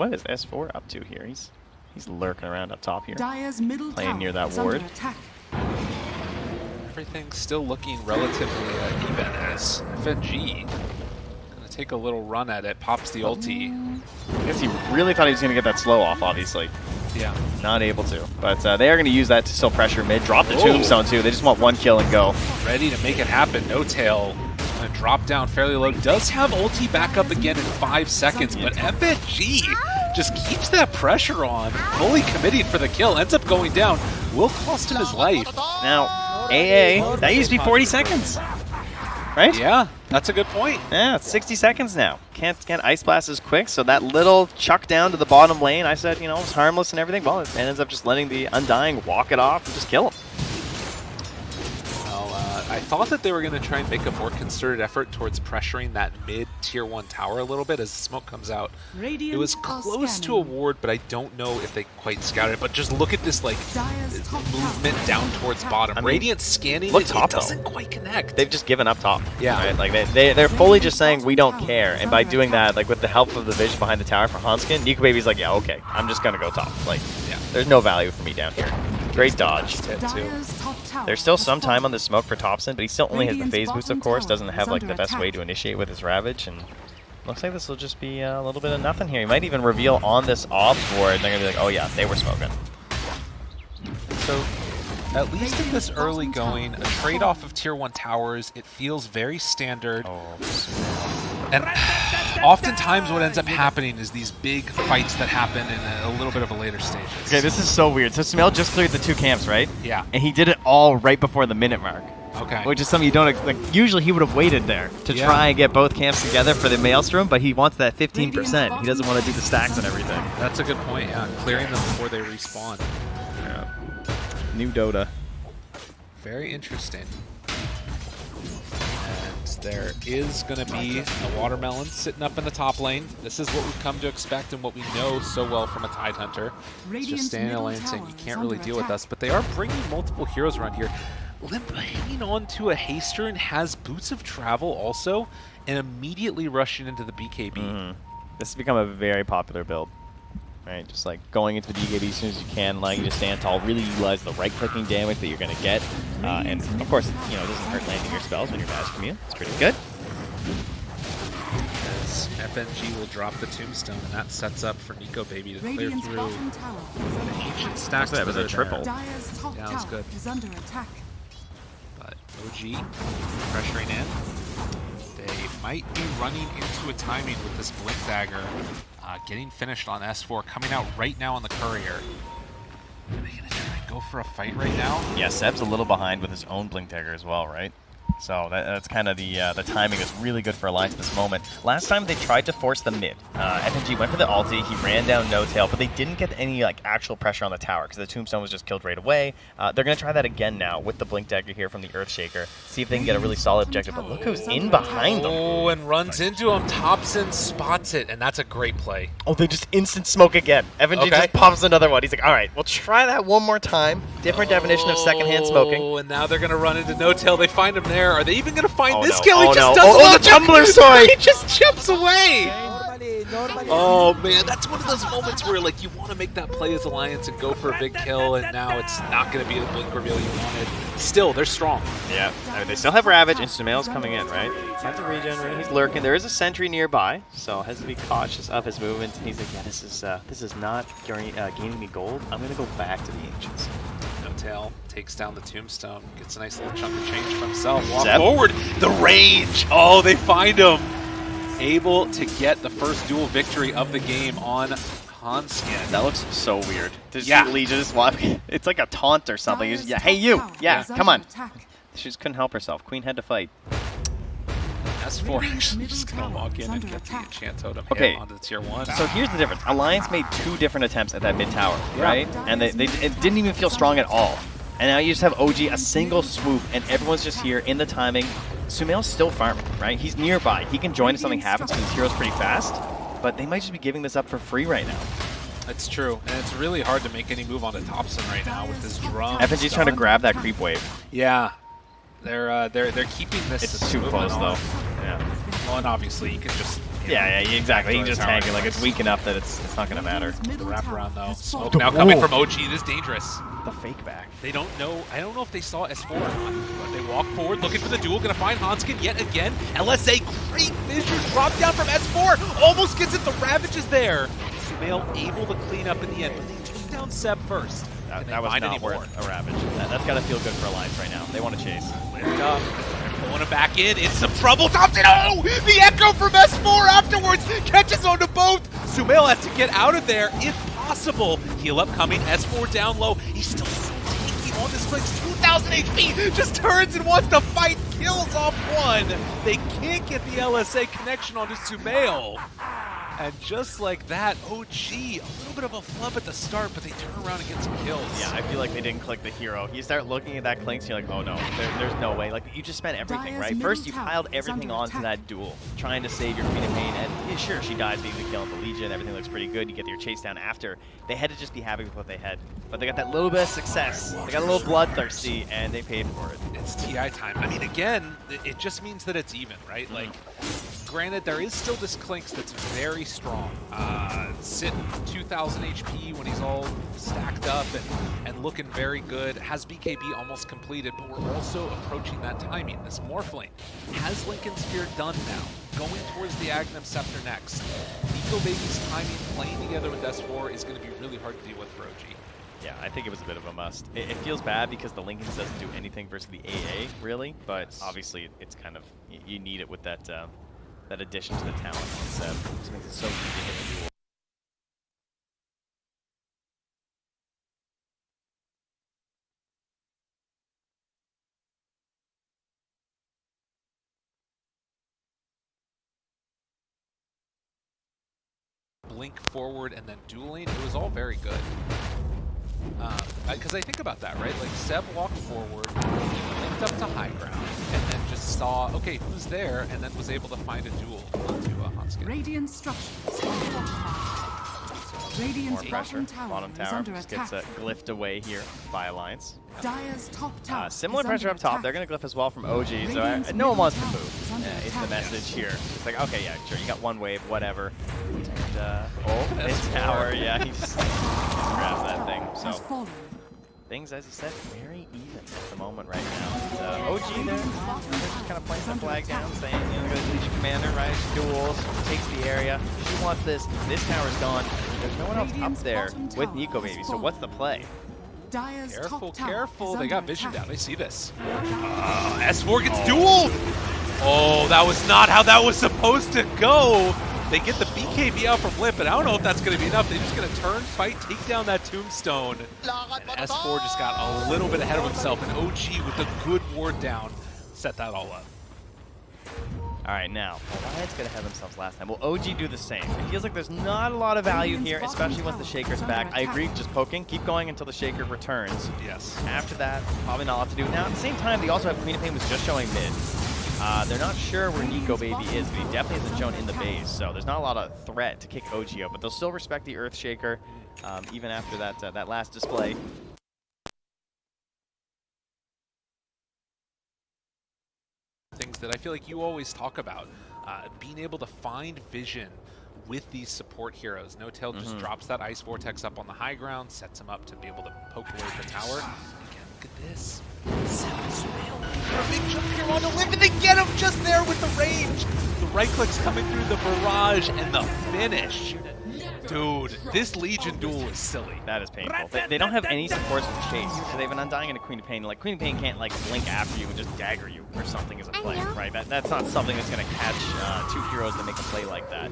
what is S4 up to here? He's lurking around up top here, playing near that ward. Everything's still looking relatively even as FNG gonna take a little run at it, pops the ulti. I guess he really thought he was gonna get that slow off, obviously. Yeah. Not able to. But they are gonna use that to still pressure mid. Drop the tombstone too. They just want one kill and go. Ready to make it happen. No tail. Gonna drop down fairly low. Does have ulti back up again in 5 seconds, but FNG just keeps that pressure on. Fully committing for the kill. Ends up going down. Will cost him his life. Now, AA, that used to be 40 seconds, right? Yeah, that's a good point. Yeah, it's 60 seconds now. Can't Ice Blast as quick, so that little chuck down to the bottom lane, I said, you know, it was harmless and everything. Well, it ends up just letting the Undying walk it off and just kill him. I thought that they were going to try and make a more concerted effort towards pressuring that mid tier 1 tower a little bit as the smoke comes out. It was close to a ward, but I don't know if they quite scouted it. But just look at this like movement down towards bottom. I mean, Radiant scanning it doesn't quite connect. They've just given up top. Yeah. Right? Like they're fully just saying we don't care. And by doing that, like with the help of the vision behind the tower for Hanskin, Nico Baby's like, yeah, okay, I'm just going to go top. Like, yeah, there's no value for me down here. Great dodge. There's still some time on the smoke for Thompson, but he still only has the phase boost, of course. Doesn't have like the best way to initiate with his Ravage, and looks like this will just be a little bit of nothing here. He might even reveal on this off board. They're gonna be like, oh yeah, they were smoking. So, at least in this early going, a trade-off of tier 1 towers, it feels very standard. And oftentimes what ends up happening is these big fights that happen in a little bit of a later stage. Okay, this is so weird. So Sumail just cleared the 2 camps, right? Yeah. And he did it all right before the minute mark. Okay. Which is something you don't, like, usually he would have waited there to try and get both camps together for the Maelstrom, but he wants that 15%. He doesn't want to do the stacks and everything. That's a good point, yeah. Clearing them before they respawn. Yeah. New Dota. Very interesting. There is going to be a Watermelon sitting up in the top lane. This is what we've come to expect and what we know so well from a Tidehunter. It's just standing in the lane saying, you can't really deal with us. But they are bringing multiple heroes around here. Limp hanging on to a Haster and has Boots of Travel also, and immediately rushing into the BKB. This has become a very popular build. Right, just like going into the BKB as soon as you can, allowing you to stand tall, really utilize the right-clicking damage that you're going to get. And of course, you know, it doesn't hurt landing your spells when you're magic immune. It's pretty good. As FNG will drop the tombstone, and that sets up for Nico Baby to clear through the ancient stacks. That was a triple. Yeah, that was good. But OG pressuring in. They might be running into a timing with this Blink Dagger. Getting finished on S4, coming out right now on the Courier. Are they going to try and go for a fight right now? Yeah, Seb's a little behind with his own Blink Dagger as well, right? So that's kind of the timing is really good for Alliance at this moment. Last time they tried to force the mid. FNG went for the ulti, he ran down no tail, but they didn't get any like actual pressure on the tower because the tombstone was just killed right away. They're going to try that again now with the Blink Dagger here from the Earthshaker. See if they can get a really solid objective, but look who's in behind them. Oh, and runs into him. Thompson spots it, and that's a great play. Oh, they just instant smoke again. FNG just pops another one. He's like, all right, we'll try that one more time. Different definition of secondhand smoking. Oh, and now they're going to run into no tail. They find him there. Are they even going to find this no. kill? He just does the tumbler sword! He just jumps away! Oh man, that's one of those moments where like you want to make that play as Alliance and go for a big kill, and now it's not going to be the blink reveal you wanted. Still, they're strong. Yeah, I mean, they still have Ravage, and Sumail's coming in, right? Have to regen, he's lurking. There is a sentry nearby, so has to be cautious of his movement. He's like, yeah, this is not gaining me gold. I'm going to go back to the Ancients. No tail takes down the tombstone, gets a nice little chunk of change for himself. Walk forward, the rage. Oh, they find him. Able to get the first duel victory of the game on Hanskin. That looks so weird. Legion just walk. It's like a taunt or something. Just, yeah, hey you. Yeah, come on. She just couldn't help herself. Queen had to fight. S4 actually just gonna walk in and get the enchant totem onto the tier 1. So here's the difference. Alliance made 2 different attempts at that mid tower, right? And it didn't even feel strong at all. And now you just have OG a single swoop, and everyone's just here in the timing. Sumail's still farming, right? He's nearby. He can join if something happens because his hero's pretty fast, but they might just be giving this up for free right now. That's true, and it's really hard to make any move onto Thompson right now with this drum. FNG's trying to grab that creep wave. Yeah, they're keeping this. It's too close though. Yeah. Well, and obviously you can just Yeah, exactly. He can just Tower tank it. Like, it's weak enough that it's not going to matter. The wraparound, though. Smoke now coming from OG. This is dangerous. The fake back. They don't know. I don't know if they saw S4 or not. But they walk forward, looking for the duel. Going to find Hanskin yet again. LSA, great vision. Drop down from S4. Almost gets it. The Ravage is there. Sumail able to clean up in the end. But they took down Seb first. That was not worth a Ravage. That's got to feel good for Alliance right now. They want to chase. Lift up. Pulling him back in. It's some trouble. Thompson. Oh! The echo from S4 afterwards catches onto both. Sumail has to get out of there if possible. Heal up coming. S4 down low. He's still so tanky on this Clicks. 2,000 HP. Just turns and wants to fight. Kills off one. They can't get the LSA connection onto Sumail. And just like that, OG, a little bit of a flub at the start, but they turn around and get some kills. Yeah, I feel like they didn't click the hero. You start looking at that Clinks, and you're like, oh no, there's no way. Like, you just spent everything, right? First, you piled everything onto that duel, trying to save your Queen of Pain, and yeah, sure, she dies, but you kill the Legion, everything looks pretty good, you get your chase down after. They had to just be happy with what they had. But they got that little bit of success, they got a little bloodthirsty, and they paid for it. It's TI time. I mean, again, it just means that it's even, right? Like, granted, there is still this Clinks that's very strong. Sitting 2,000 HP when he's all stacked up and looking very good. Has BKB almost completed, but we're also approaching that timing. This Morphling has Lincoln Spear done now. Going towards the Agnum Scepter next. Nico Baby's timing, playing together with S4 is going to be really hard to deal with for OG. Yeah, I think it was a bit of a must. It feels bad because the Lincolns doesn't do anything versus the AA, really, but obviously it's kind of, you need it with that that addition to the talent. It just makes it so easy to hit the duel. Blink forward and then dueling, it was all very good. Because I think about that, right? Like, Seb walked forward, linked up to high ground, and then just saw, okay, who's there, and then was able to find a duel onto Hanskin. Radiant structures. More pressure. Bottom tower just gets glyphed away here by Alliance. Dire's top tower similar pressure up top. They're going to glyph as well from OG, so no one wants to move. It's the message here. It's like, okay, yeah, sure, you got one wave, whatever. And, oh, this tower, yeah, he just grabs that thing. So things, as you said, very even at the moment right now. OG there, they're just kind of playing the flag down, saying, you know, the Legion Commander, right, duels, takes the area. She wants this. This tower's gone. There's no one else up there with Nico Baby, so what's the play? Careful, careful. They got vision down. They see this. S4 gets dueled. Oh, that was not how that was supposed to go. They get the BKB out from Limp, but I don't know if that's going to be enough. They're just going to turn, fight, take down that tombstone. And S4 just got a little bit ahead of himself, and OG with a good ward down set that all up. All right, now, Alliance going to have themselves last time. Will OG do the same? It feels like there's not a lot of value here, especially once the Shaker's back. I agree, just poking, keep going until the Shaker returns. Yes. After that, probably not a lot to do. Now, at the same time, they also have Queen of Pain was just showing mid. They're not sure where Nico Baby is, but he definitely hasn't shown in the base, so there's not a lot of threat to kick OG out, but they'll still respect the Earth Shaker, even after that, that last display. Things that I feel like you always talk about, being able to find vision with these support heroes. No Tail just drops that Ice Vortex up on the high ground, sets him up to be able to poke away the tower. Again, look at this. A big jump here on the Limp, and they get him just there with the range. The right click's coming through the barrage and the finish. Dude, this Legion duel is silly. That is painful. They don't have any supports with Chase, so they have an Undying and a Queen of Pain. Like, Queen of Pain can't, like, blink after you and just dagger you or something as a play, right? That's not something that's going to catch two heroes that make a play like that.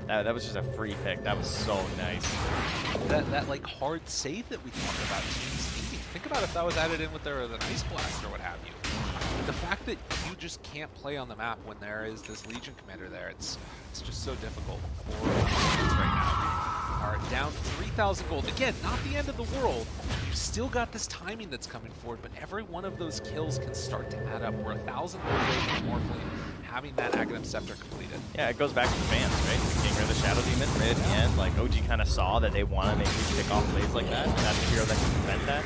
That was just a free pick. That was so nice. That like, hard save that we talk about. Think about if that was added in with their Ice Blast or what have you. The fact that you just can't play on the map when there is this Legion Commander there, it's just so difficult for us right now. All right, down 3,000 gold. Again, not the end of the world. You've still got this timing that's coming forward, but every one of those kills can start to add up. We're 1,000 gold away from Morphling having that Agnum Scepter completed. Yeah, it goes back to the fans, right? Getting rid of the Shadow Demon right at the end. Like, OG kind of saw that they want to make you pick off plays like that, and that's a hero that can prevent that.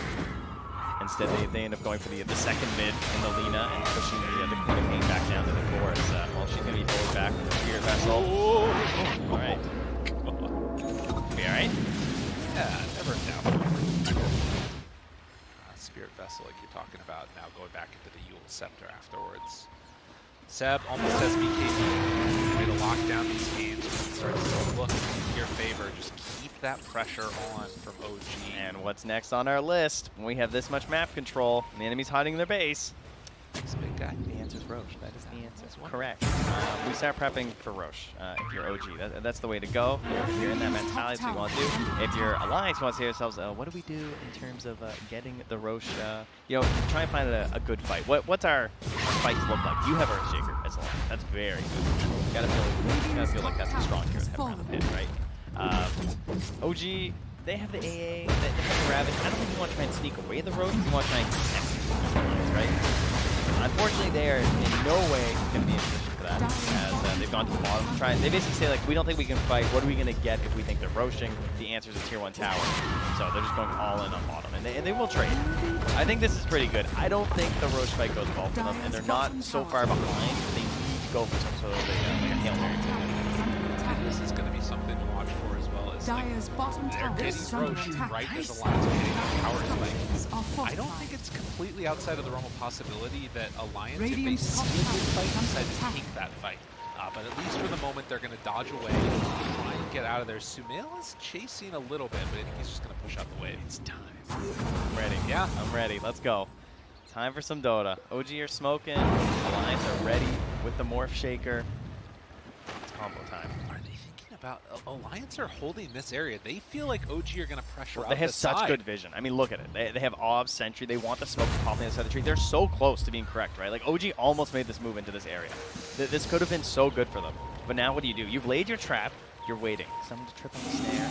And instead they end up going for the second mid in the Lina and pushing the Queen of Pain back down to the floor. Well, she's going to be pulled back with the Spirit Vessel. All right. Be all right? Yeah, never in doubt. Spirit Vessel, like you're talking about, now going back into the Yule Scepter afterwards. Seb almost has BKB. Way to lock down these games. It starts to look in your favor. Just keep that pressure on from OG. And what's next on our list? When we have this much map control, and the enemy's hiding in their base. This big guy. The answer's Roche. That is the answer. Correct. We start prepping for Roche if you're OG. That's the way to go. If you're in that mentality, that's what you want to do. If you're Alliance, you want to say to yourselves, what do we do in terms of getting the Roche? Try and find a good fight. What's our fights look like? You have Earthshaker as Alliance. That's very good. You gotta feel like that's a strong hero to have around the pit, right? OG, they have the AA, they have the Ravage. I don't think you want to try and sneak away the Roche. You want to try and connect, right? Unfortunately, they are in no way going to be in position for that, as they've gone to the bottom. They basically say, like, we don't think we can fight. What are we going to get if we think they're roaching? The answer is a tier 1 tower. So they're just going all in on bottom, and they will trade. I think this is pretty good. I don't think the Roche fight goes well for them, and they're not so far behind. They need to go for some sort of like a Hail Mary. This is going to be something to watch for as well. As they're getting Roche right as Alliance are getting power spike. I don't think it's completely outside of the realm of possibility that Alliance, if they see a good fight, decide to take that fight. But at least for the moment, they're going to dodge away, try and get out of there. Sumail is chasing a little bit, but I think he's just going to push out the wave. It's time. I'm ready. Yeah, I'm ready. Let's go. Time for some Dota. OG are smoking. Alliance are ready with the Morph Shaker. It's combo time. About Alliance are holding this area. They feel like OG are going to pressure out They have the such side. good vision. I mean, look at it. They have Ob, Sentry. They want the smoke to pop on the other side of the tree. They're so close to being correct, right? Like, OG almost made this move into this area. This could have been so good for them. But now what do? You've laid your trap. You're waiting. Someone to trip on the snare.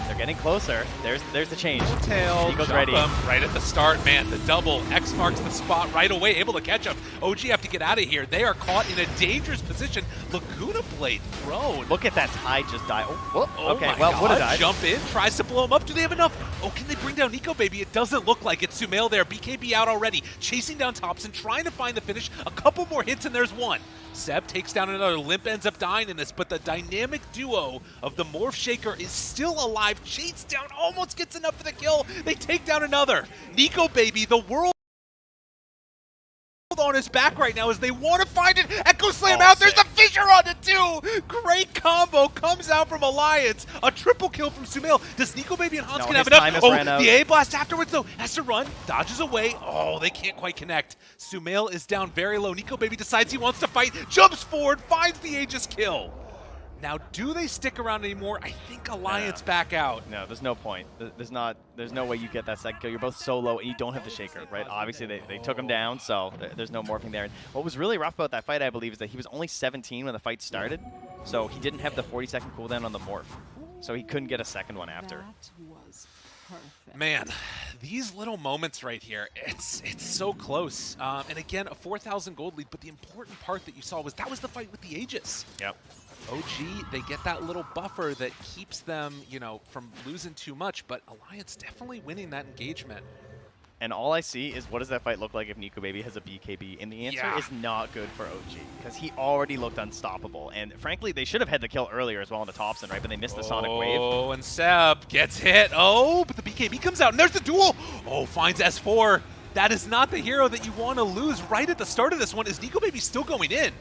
They're getting closer. There's the change. Tail, Nico's jump ready. him right at the start, man. The double. X marks the spot right away, able to catch him. OG have to get out of here. They are caught in a dangerous position. Laguna Blade thrown. Look at that tide just die. Oh, okay, my well, God. would have died. Jump in, tries to blow him up. Do they have enough? Oh, can they bring down Nico Baby? It doesn't look like it. Sumail there. BKB out already. Chasing down Thompson, trying to find the finish. A couple more hits, and there's one. Seb takes down another. Limp ends up dying in this, but the dynamic duo of the Morph Shaker is still alive. Chase down, almost gets enough for the kill. They take down another. Nico Baby, the world on his back right now as they want to find it. Echo Slam out. There's a fissure on it too. Great combo comes out from Alliance. A triple kill from Sumail. Does Nico Baby and Hans have enough? Oh, the A blast afterwards though. Has to run. Dodges away. Oh, they can't quite connect. Sumail is down very low. Nico Baby decides he wants to fight. Jumps forward. Finds the Aegis kill. Now, do they stick around anymore? I think Alliance back out. No, there's no point. There's no way you get that second kill. You're both so low, and you don't have the Shaker, right? Obviously, they took him down, so there's no morphing there. And what was really rough about that fight, I believe, is that he was only 17 when the fight started, so he didn't have the 40-second cooldown on the morph, so he couldn't get a second one after. That was perfect. Man, these little moments right here, it's so close. And again, a 4,000 gold lead, but the important part that you saw was that was the fight with the Aegis. Yep. OG, they get that little buffer that keeps them, from losing too much, but Alliance definitely winning that engagement. And all I see is what does that fight look like if Nico Baby has a BKB? And the answer is not good for OG, because he already looked unstoppable. And frankly, they should have had the kill earlier as well on the Thompson, right? But they missed the Sonic Wave. Oh, and Seb gets hit. Oh, but the BKB comes out, and there's the duel. Oh, finds S4. That is not the hero that you want to lose right at the start of this one. Is Nico Baby still going in?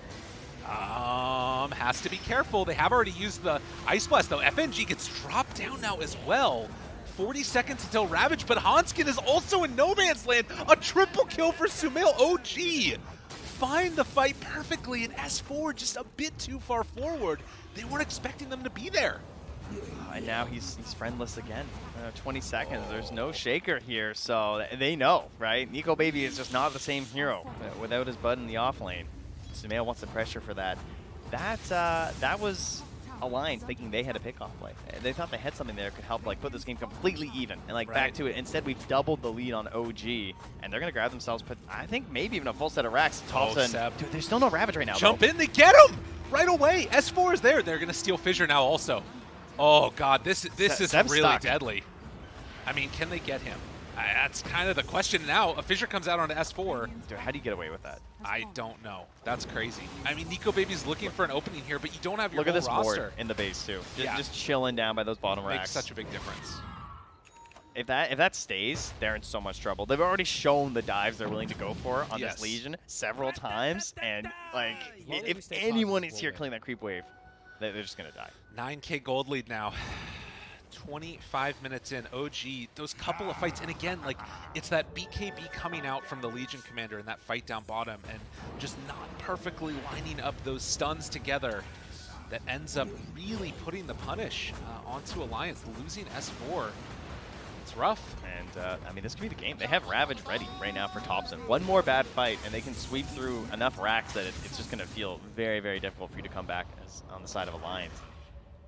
Has to be careful. They have already used the Ice Blast, though. FNG gets dropped down now as well. 40 seconds until Ravage, but Hanskin is also in no man's land. A triple kill for Sumail. OG find the fight perfectly, and S4 just a bit too far forward. They weren't expecting them to be there. And now he's friendless again. 20 seconds. There's no Shaker here, so they know, right? Nico Baby is just not the same hero without his bud in the off lane. Sumail wants the pressure for that. That was Alliance thinking they had a pickoff play. They thought they had something there that could help put this game completely even and back to it. Instead, we've doubled the lead on OG, and they're gonna grab themselves. I think maybe even a full set of racks. Thompson, dude, there's still no Ravage right now. Jump in, they get him right away. S4 is there. They're gonna steal Fissure now also. Oh God, this is really deadly. I mean, can they get him? That's kind of the question now. A Fissure comes out onto S4. Dude, how do you get away with that? I don't know. That's crazy. I mean, Nico Baby's looking for an opening here, but you don't have your Look at whole this roster. ward in the base too. Yeah. Just chilling down by those bottom Makes racks. such a big difference. If that stays, they're in so much trouble. They've already shown the dives they're willing to go for on Yes. this Legion several times, and like if anyone is here killing that creep wave, they're just gonna die. 9K gold lead now. 25 minutes in, OG, those couple of fights, and again, like, it's that BKB coming out from the Legion commander in that fight down bottom and just not perfectly lining up those stuns together that ends up really putting the punish onto Alliance, losing S4. It's rough. And I mean, this could be the game. They have Ravage ready right now for Thompson. One more bad fight, and they can sweep through enough racks that it's just going to feel very, very difficult for you to come back on the side of Alliance.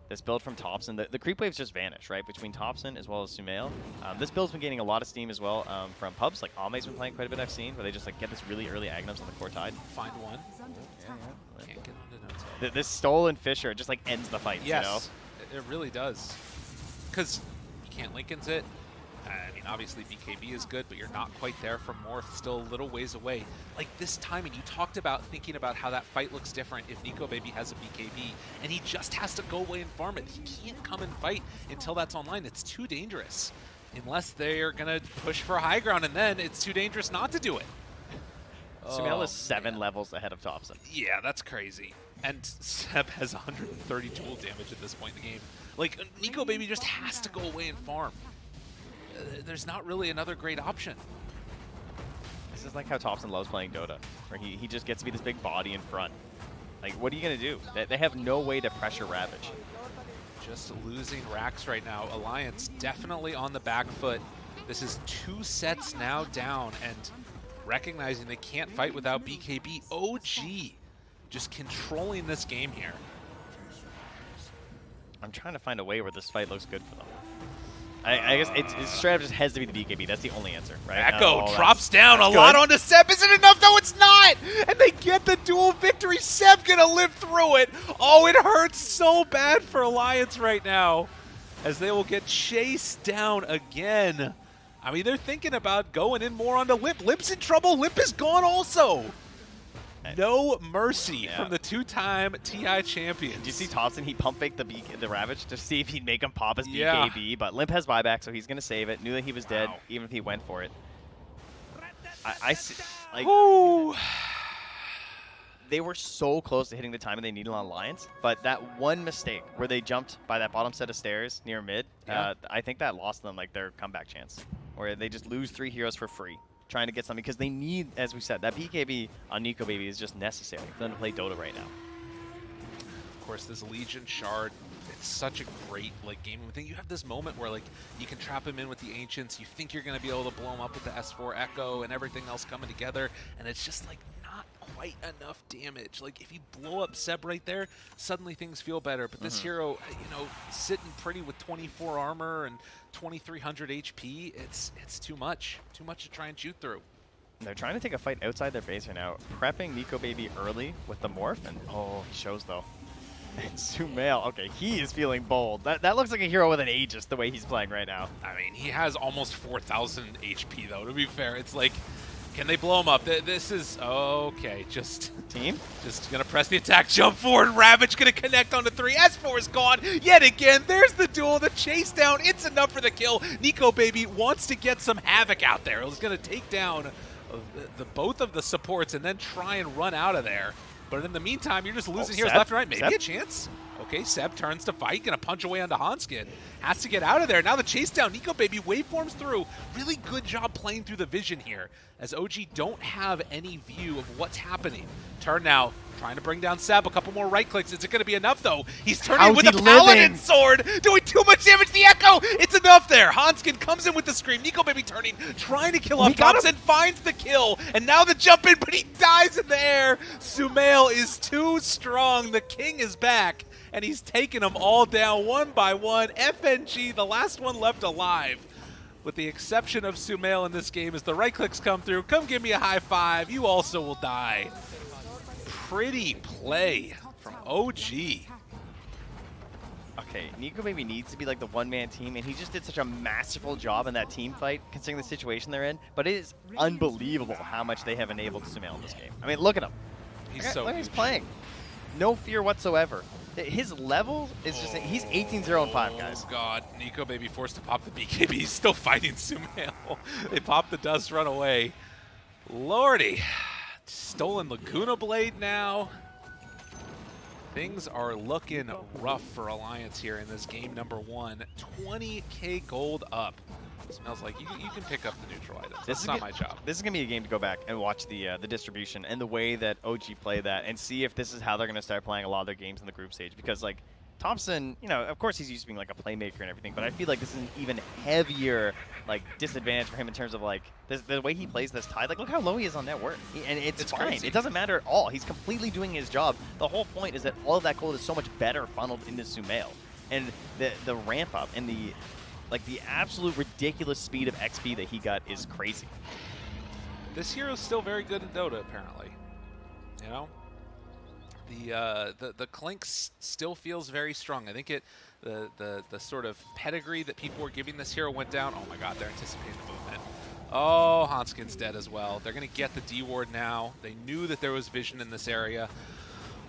This build from Thompson, the creep waves just vanish, right? Between Thompson as well as Sumail. This build's been gaining a lot of steam as well from pubs. Like Ame's been playing quite a bit, I've seen, where they just like get this really early Agnums on the core tide. Find one. Can't get into no This stolen Fissure just like ends the fight, yes, you know? it really does. Because you can't Lincoln's it. I mean, obviously BKB is good, but you're not quite there from Morph, still a little ways away. Like this timing, you talked about thinking about how that fight looks different if Nico Baby has a BKB, and he just has to go away and farm it. He can't come and fight until that's online. It's too dangerous. Unless they're going to push for high ground, and then it's too dangerous not to do it. Sumail is 7 levels ahead of Thompson. Yeah, that's crazy. And Seb has 130 tool damage at this point in the game. Like, Nico Baby just has to go away and farm. There's not really another great option. This is like how Thompson loves playing Dota, where he just gets to be this big body in front. Like, what are you going to do? They have no way to pressure Ravage. Just losing racks right now. Alliance definitely on the back foot. This is 2 sets now down, and recognizing they can't fight without BKB. OG just controlling this game here. I'm trying to find a way where this fight looks good for them. I guess it's straight up just has to be the BKB. That's the only answer, right? Echo drops down a lot onto Seb. Isn't enough? No, it's not! And they get the dual victory. Seb gonna live through it. Oh, it hurts so bad for Alliance right now, as they will get chased down again. I mean, they're thinking about going in more onto Limp. Limp's in trouble. Limp is gone also. No mercy from the 2-time TI champion. Did you see Thompson? He pump faked the Ravage to see if he'd make him pop his BKB, but Limp has buyback, so he's going to save it. Knew that he was dead, even if he went for it. I see, like, they were so close to hitting the timing they needed on Alliance, but that one mistake where they jumped by that bottom set of stairs near mid, I think that lost them like their comeback chance, where they just lose 3 heroes for free, trying to get something, because they need, as we said, that BKB on Nico Baby is just necessary for them to play Dota right now. Of course, this Legion Shard, it's such a great like gaming thing. You have this moment where like you can trap him in with the Ancients, you think you're going to be able to blow him up with the S4 Echo and everything else coming together, and it's just like not quite enough damage. Like if you blow up Seb right there, suddenly things feel better, but this hero, you know, sitting pretty with 24 armor and 2300 HP, it's too much to try and shoot through. They're trying to take a fight outside their base right now, prepping Nico Baby early with the Morph, and he shows though. And Sumail, okay, he is feeling bold. That looks like a hero with an Aegis the way he's playing right now. I mean, he has almost 4,000 HP though, to be fair. It's like, can they blow him up? This is, okay, just gonna press the attack, jump forward, Ravage gonna connect onto 3. S4 is gone yet again. There's the duel, the chase down. It's enough for the kill. Nico Baby wants to get some havoc out there. He's gonna take down both of the supports and then try and run out of there. But in the meantime, you're just losing heroes left and right. Maybe a chance. Okay, Seb turns to fight, gonna punch away onto Hanskin. Has to get out of there. Now the chase down, Nico Baby waveforms through. Really good job playing through the vision here, as OG don't have any view of what's happening. Turn now, trying to bring down Seb. A couple more right clicks. Is it gonna be enough though? He's turning with a Paladin sword, doing too much damage to the Echo. It's enough there. Hanskin comes in with the scream. Nico Baby turning, trying to kill off Thompson, finds the kill, and now the jump in, but he dies in the air. Sumail is too strong. The king is back, and he's taking them all down one by one. FNG, the last one left alive, with the exception of Sumail in this game, as the right clicks come through. Come give me a high five. You also will die. Pretty play from OG. okay, Nico Baby needs to be like the one-man team, and he just did such a masterful job in that team fight, considering the situation they're in. But it is unbelievable how much they have enabled Sumail in this game. I mean, look at him. He's Look so at he's huge. playing. No fear whatsoever. His level is just, he's 18-0-5, guys. Oh, God. Nico Baby forced to pop the BKB. He's still fighting Sumail. They pop the dust, run away. Lordy. Stolen Laguna Blade now. Things are looking rough for Alliance here in this game number 1. 20k gold up. Smells like you can pick up the neutral items. That's not my job. This is going to be a game to go back and watch the distribution and the way that OG play that and see if this is how they're going to start playing a lot of their games in the group stage. Because, like, Thompson, you know, of course he's used to being, like, a playmaker and everything, but I feel like this is an even heavier, like, disadvantage for him in terms of, like, the way he plays this Tide. Like, look how low he is on net worth. And it's fine. crazy. It doesn't matter at all. He's completely doing his job. The whole point is that all of that gold is so much better funneled into Sumail. And the ramp up and the absolute ridiculous speed of XP that he got is crazy. This hero's still very good in Dota, apparently. You know, the Clink still feels very strong. I think the sort of pedigree that people were giving this hero went down. Oh my God, they're anticipating the movement. Oh, Hanskin's dead as well. They're gonna get the D ward now. They knew that there was vision in this area.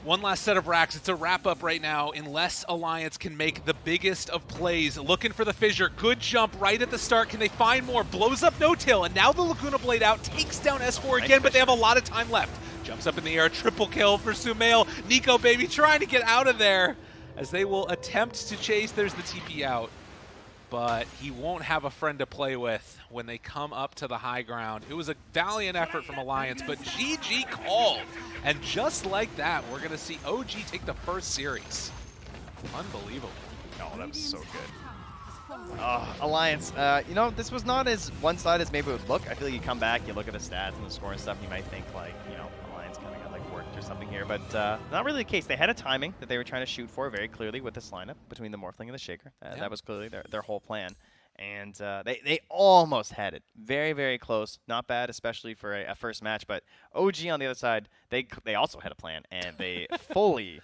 One last set of racks. It's a wrap-up right now, unless Alliance can make the biggest of plays. Looking for the fissure. Good jump right at the start. Can they find more? Blows up No-Till, and now the Laguna Blade out. Takes down S4 again, but they have a lot of time left. Jumps up in the air. Triple kill for Sumail. Nico Baby trying to get out of there as they will attempt to chase. There's the TP out. But he won't have a friend to play with when they come up to the high ground. It was a valiant effort from Alliance, but GG called. And just like that, we're going to see OG take the first series. Unbelievable. Oh, that was so good. Alliance, you know, this was not as one-sided as maybe it would look. I feel like you come back, you look at the stats and the score and stuff, you might think, like, you know, Alliance kind of got, like, worked or something here. But not really the case. They had a timing that they were trying to shoot for very clearly with this lineup between the Morphling and the Shaker. That was clearly their whole plan. And they almost had it. Very, very close. Not bad, especially for a first match. But OG on the other side, they also had a plan, and they fully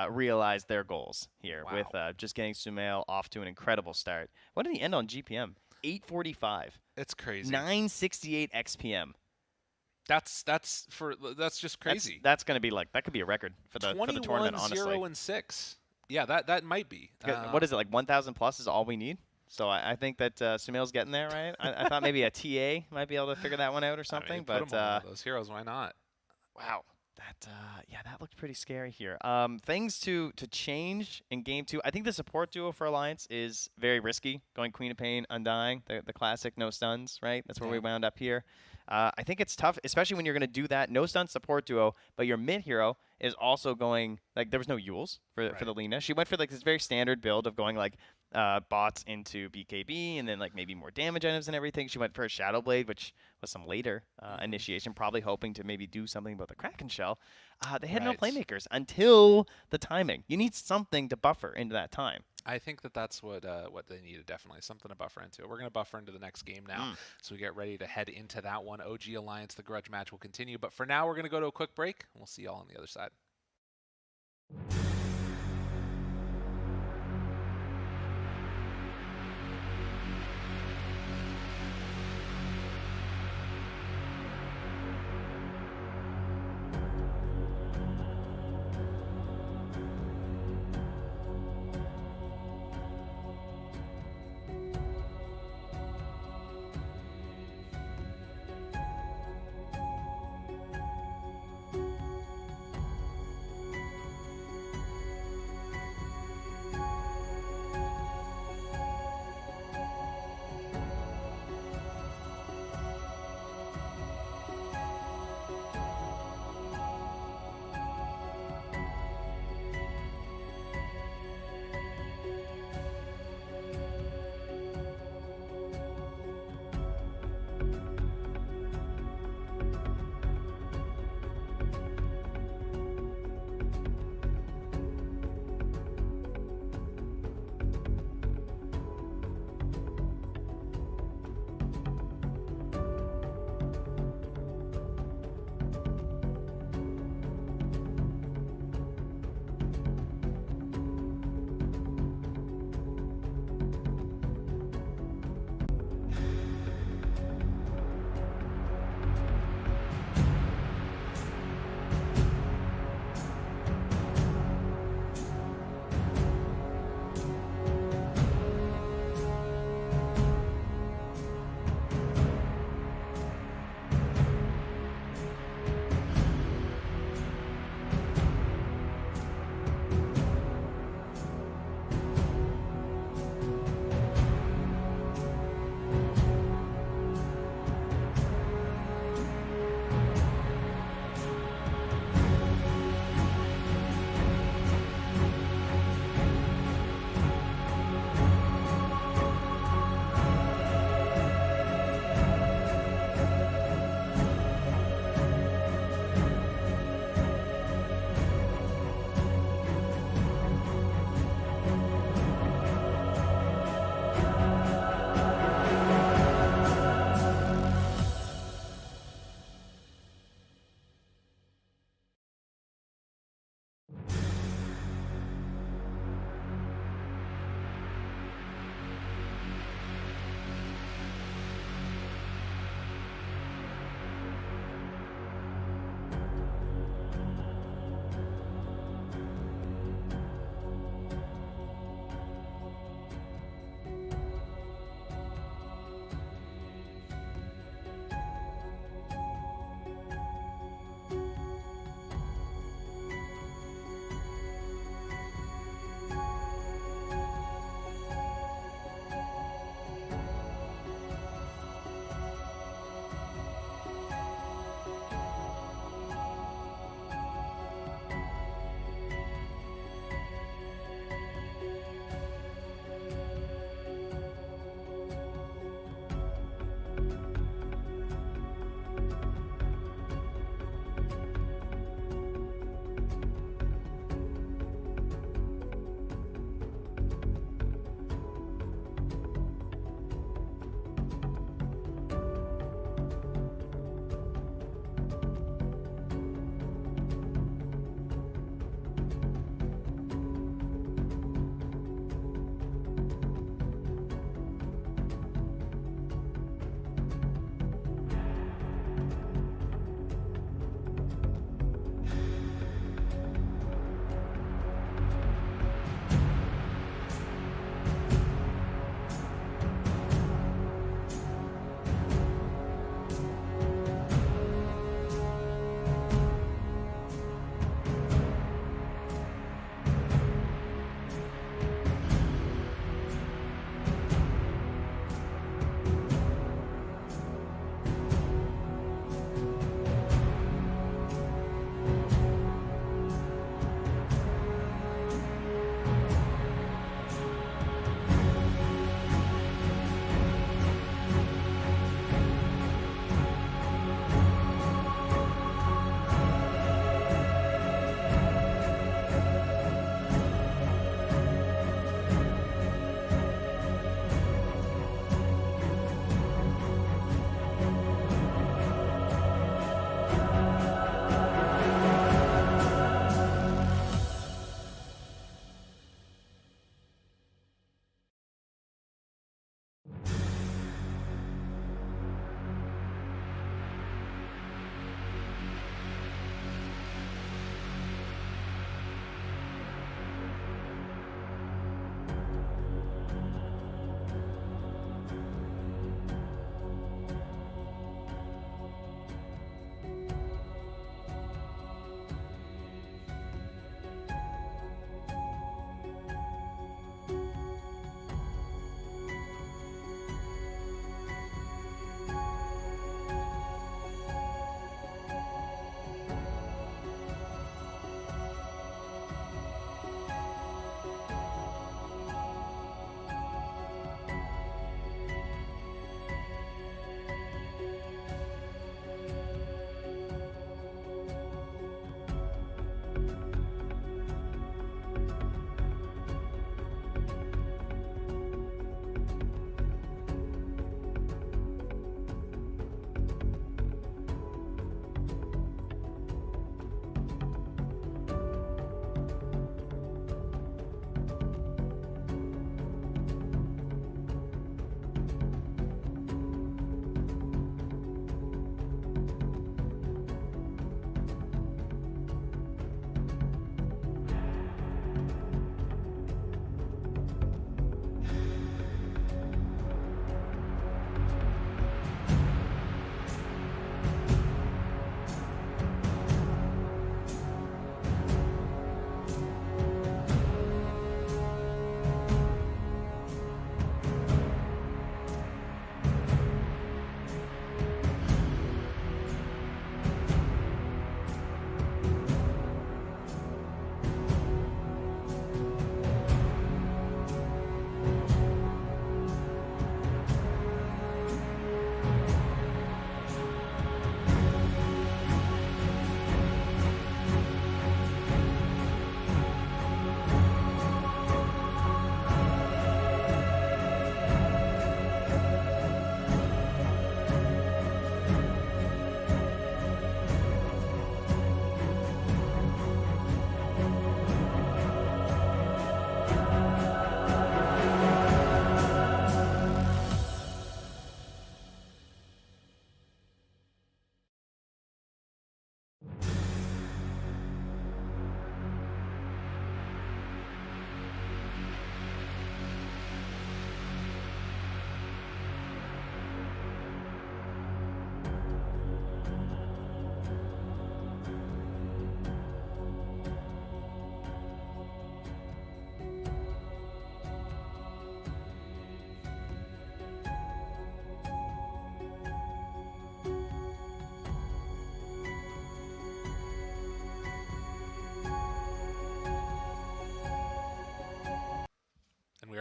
realized their goals here with just getting Sumail off to an incredible start. What did he end on GPM? 845. It's crazy. 968 XPM. That's just crazy. That's going to be like, that could be a record for the tournament, honestly. 21-0-6. Yeah, that might be. What is it, like 1,000 plus is all we need? So I think that Sumail's getting there, right? I thought maybe a TA might be able to figure that one out or something. I mean, but put him on one of those heroes, why not? Wow. That looked pretty scary here. Things to change in game 2. I think the support duo for Alliance is very risky. Going Queen of Pain, Undying, the classic no stuns, right? That's where we wound up here. I think it's tough, especially when you're going to do that. No stun support duo, but your mid hero is also going, like, there was no Yules for the Lina. She went for, like, this very standard build of going, like, bots into BKB and then, like, maybe more damage items and everything. She went for a Shadow Blade, which was some later initiation, probably hoping to maybe do something about the Kraken Shell. They had no playmakers until the timing. You need something to buffer into that time. I think that's what they needed, definitely. Something to buffer into. We're going to buffer into the next game now, so we get ready to head into that one. OG Alliance, the grudge match will continue. But for now, we're going to go to a quick break, and we'll see y'all on the other side.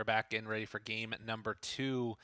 back and ready for game number 2.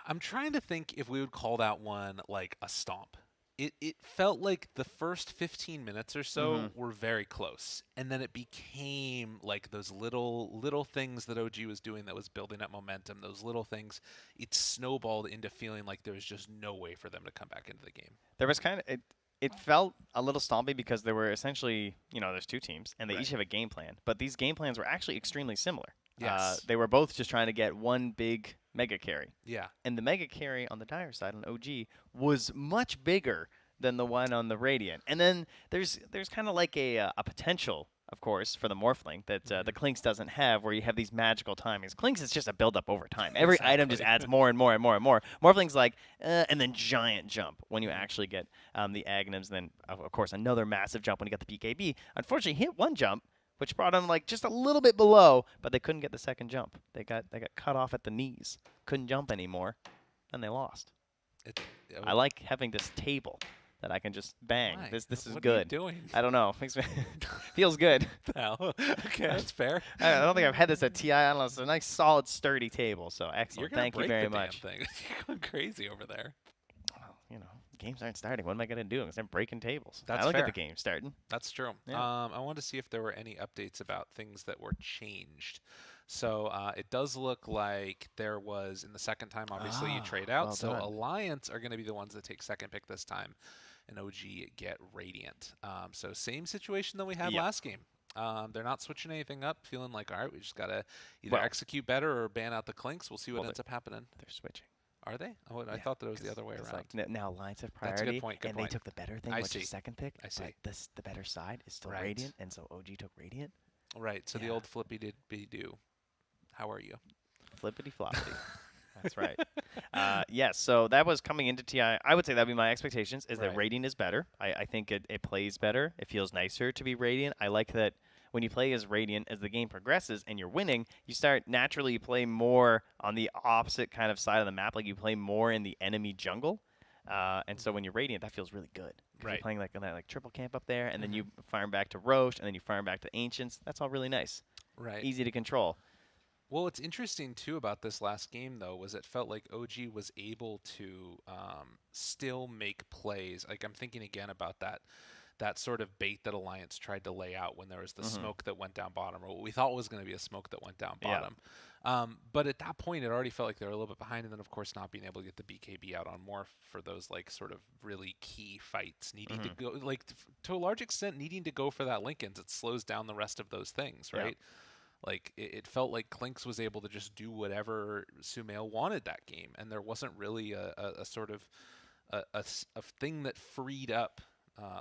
I'm trying to think if we would call that one like a stomp. It felt like the first 15 minutes or so were very close, and then it became like those little things that OG was doing that was building up momentum. Those little things, it snowballed into feeling like there was just no way for them to come back into the game. There was kind of it felt a little stompy because there were essentially, there's 2 teams and they each have a game plan, but these game plans were actually extremely similar. Yes. They were both just trying to get one big mega carry. Yeah. And the mega carry on the Dire side on OG was much bigger than the one on the Radiant. And then there's kind of like a potential, of course, for the Morphling that the Clinks doesn't have, where you have these magical timings. Clinks is just a build-up over time. Every item just adds more and more and more and more. Morphling's like, and then giant jump when you actually get the Aghanims. Then, of course, another massive jump when you get the BKB. Unfortunately, he hit one jump, which brought him like just a little bit below, but they couldn't get the second jump. They got cut off at the knees, couldn't jump anymore, and they lost. I like having this table that I can just bang. Why? This is What good. Are you doing? I don't know. Feels good. Hell, okay, that's fair. I don't think I've had this at TI. I don't know. It's a nice, solid, sturdy table. So excellent. You're Thank you break very the damn much. thing. You're going crazy over there. Well, games aren't starting. What am I going to do? I'm breaking tables. That's I don't fair. get the game starting. That's true. Yeah. I wanted to see if there were any updates about things that were changed. So it does look like there was, in the second time, obviously, you trade out. Well so done. Alliance are going to be the ones that take second pick this time, and OG get Radiant. So same situation that we had last game. They're not switching anything up, feeling like, all right, we just got to either execute better or ban out the Clinks. We'll see what ends up happening. They're switching. Are they? Oh, I thought that it was the other way around. Like, now Alliance have That's a priority, good point. Good and point. they took the better thing, I which see. is second pick. I see. But the better side is still Right. Radiant, and so OG took Radiant. Right. So the Yeah. old flippy-did-be-do. How are you? Flippity floppity. That's right. Yes, so that was coming into TI. I would say that would be my expectations, is that Right. Radiant is better. I think it plays better. It feels nicer to be Radiant. I like that when you play as Radiant, as the game progresses and you're winning, you start naturally play more on the opposite kind of side of the map. Like you play more in the enemy jungle. And so when you're Radiant, that feels really good. 'Cause Right. You're playing like on that triple camp up there, and then you fire back to Roche, and then you fire back to Ancients. That's all really nice. Right. Easy to control. Well, what's interesting, too, about this last game, though, was it felt like OG was able to still make plays. Like, I'm thinking again about that sort of bait that Alliance tried to lay out when there was the smoke that went down bottom, or what we thought was going to be a smoke that went down bottom. But at that point, it already felt like they were a little bit behind, and then, of course, not being able to get the BKB out on Morph for those, like, sort of really key fights, needing to go, like, to a large extent, needing to go for that Linken's. It slows down the rest of those things, right? Yeah. Like, it felt like Clinks was able to just do whatever Sumail wanted that game, and there wasn't really a sort of a thing that freed up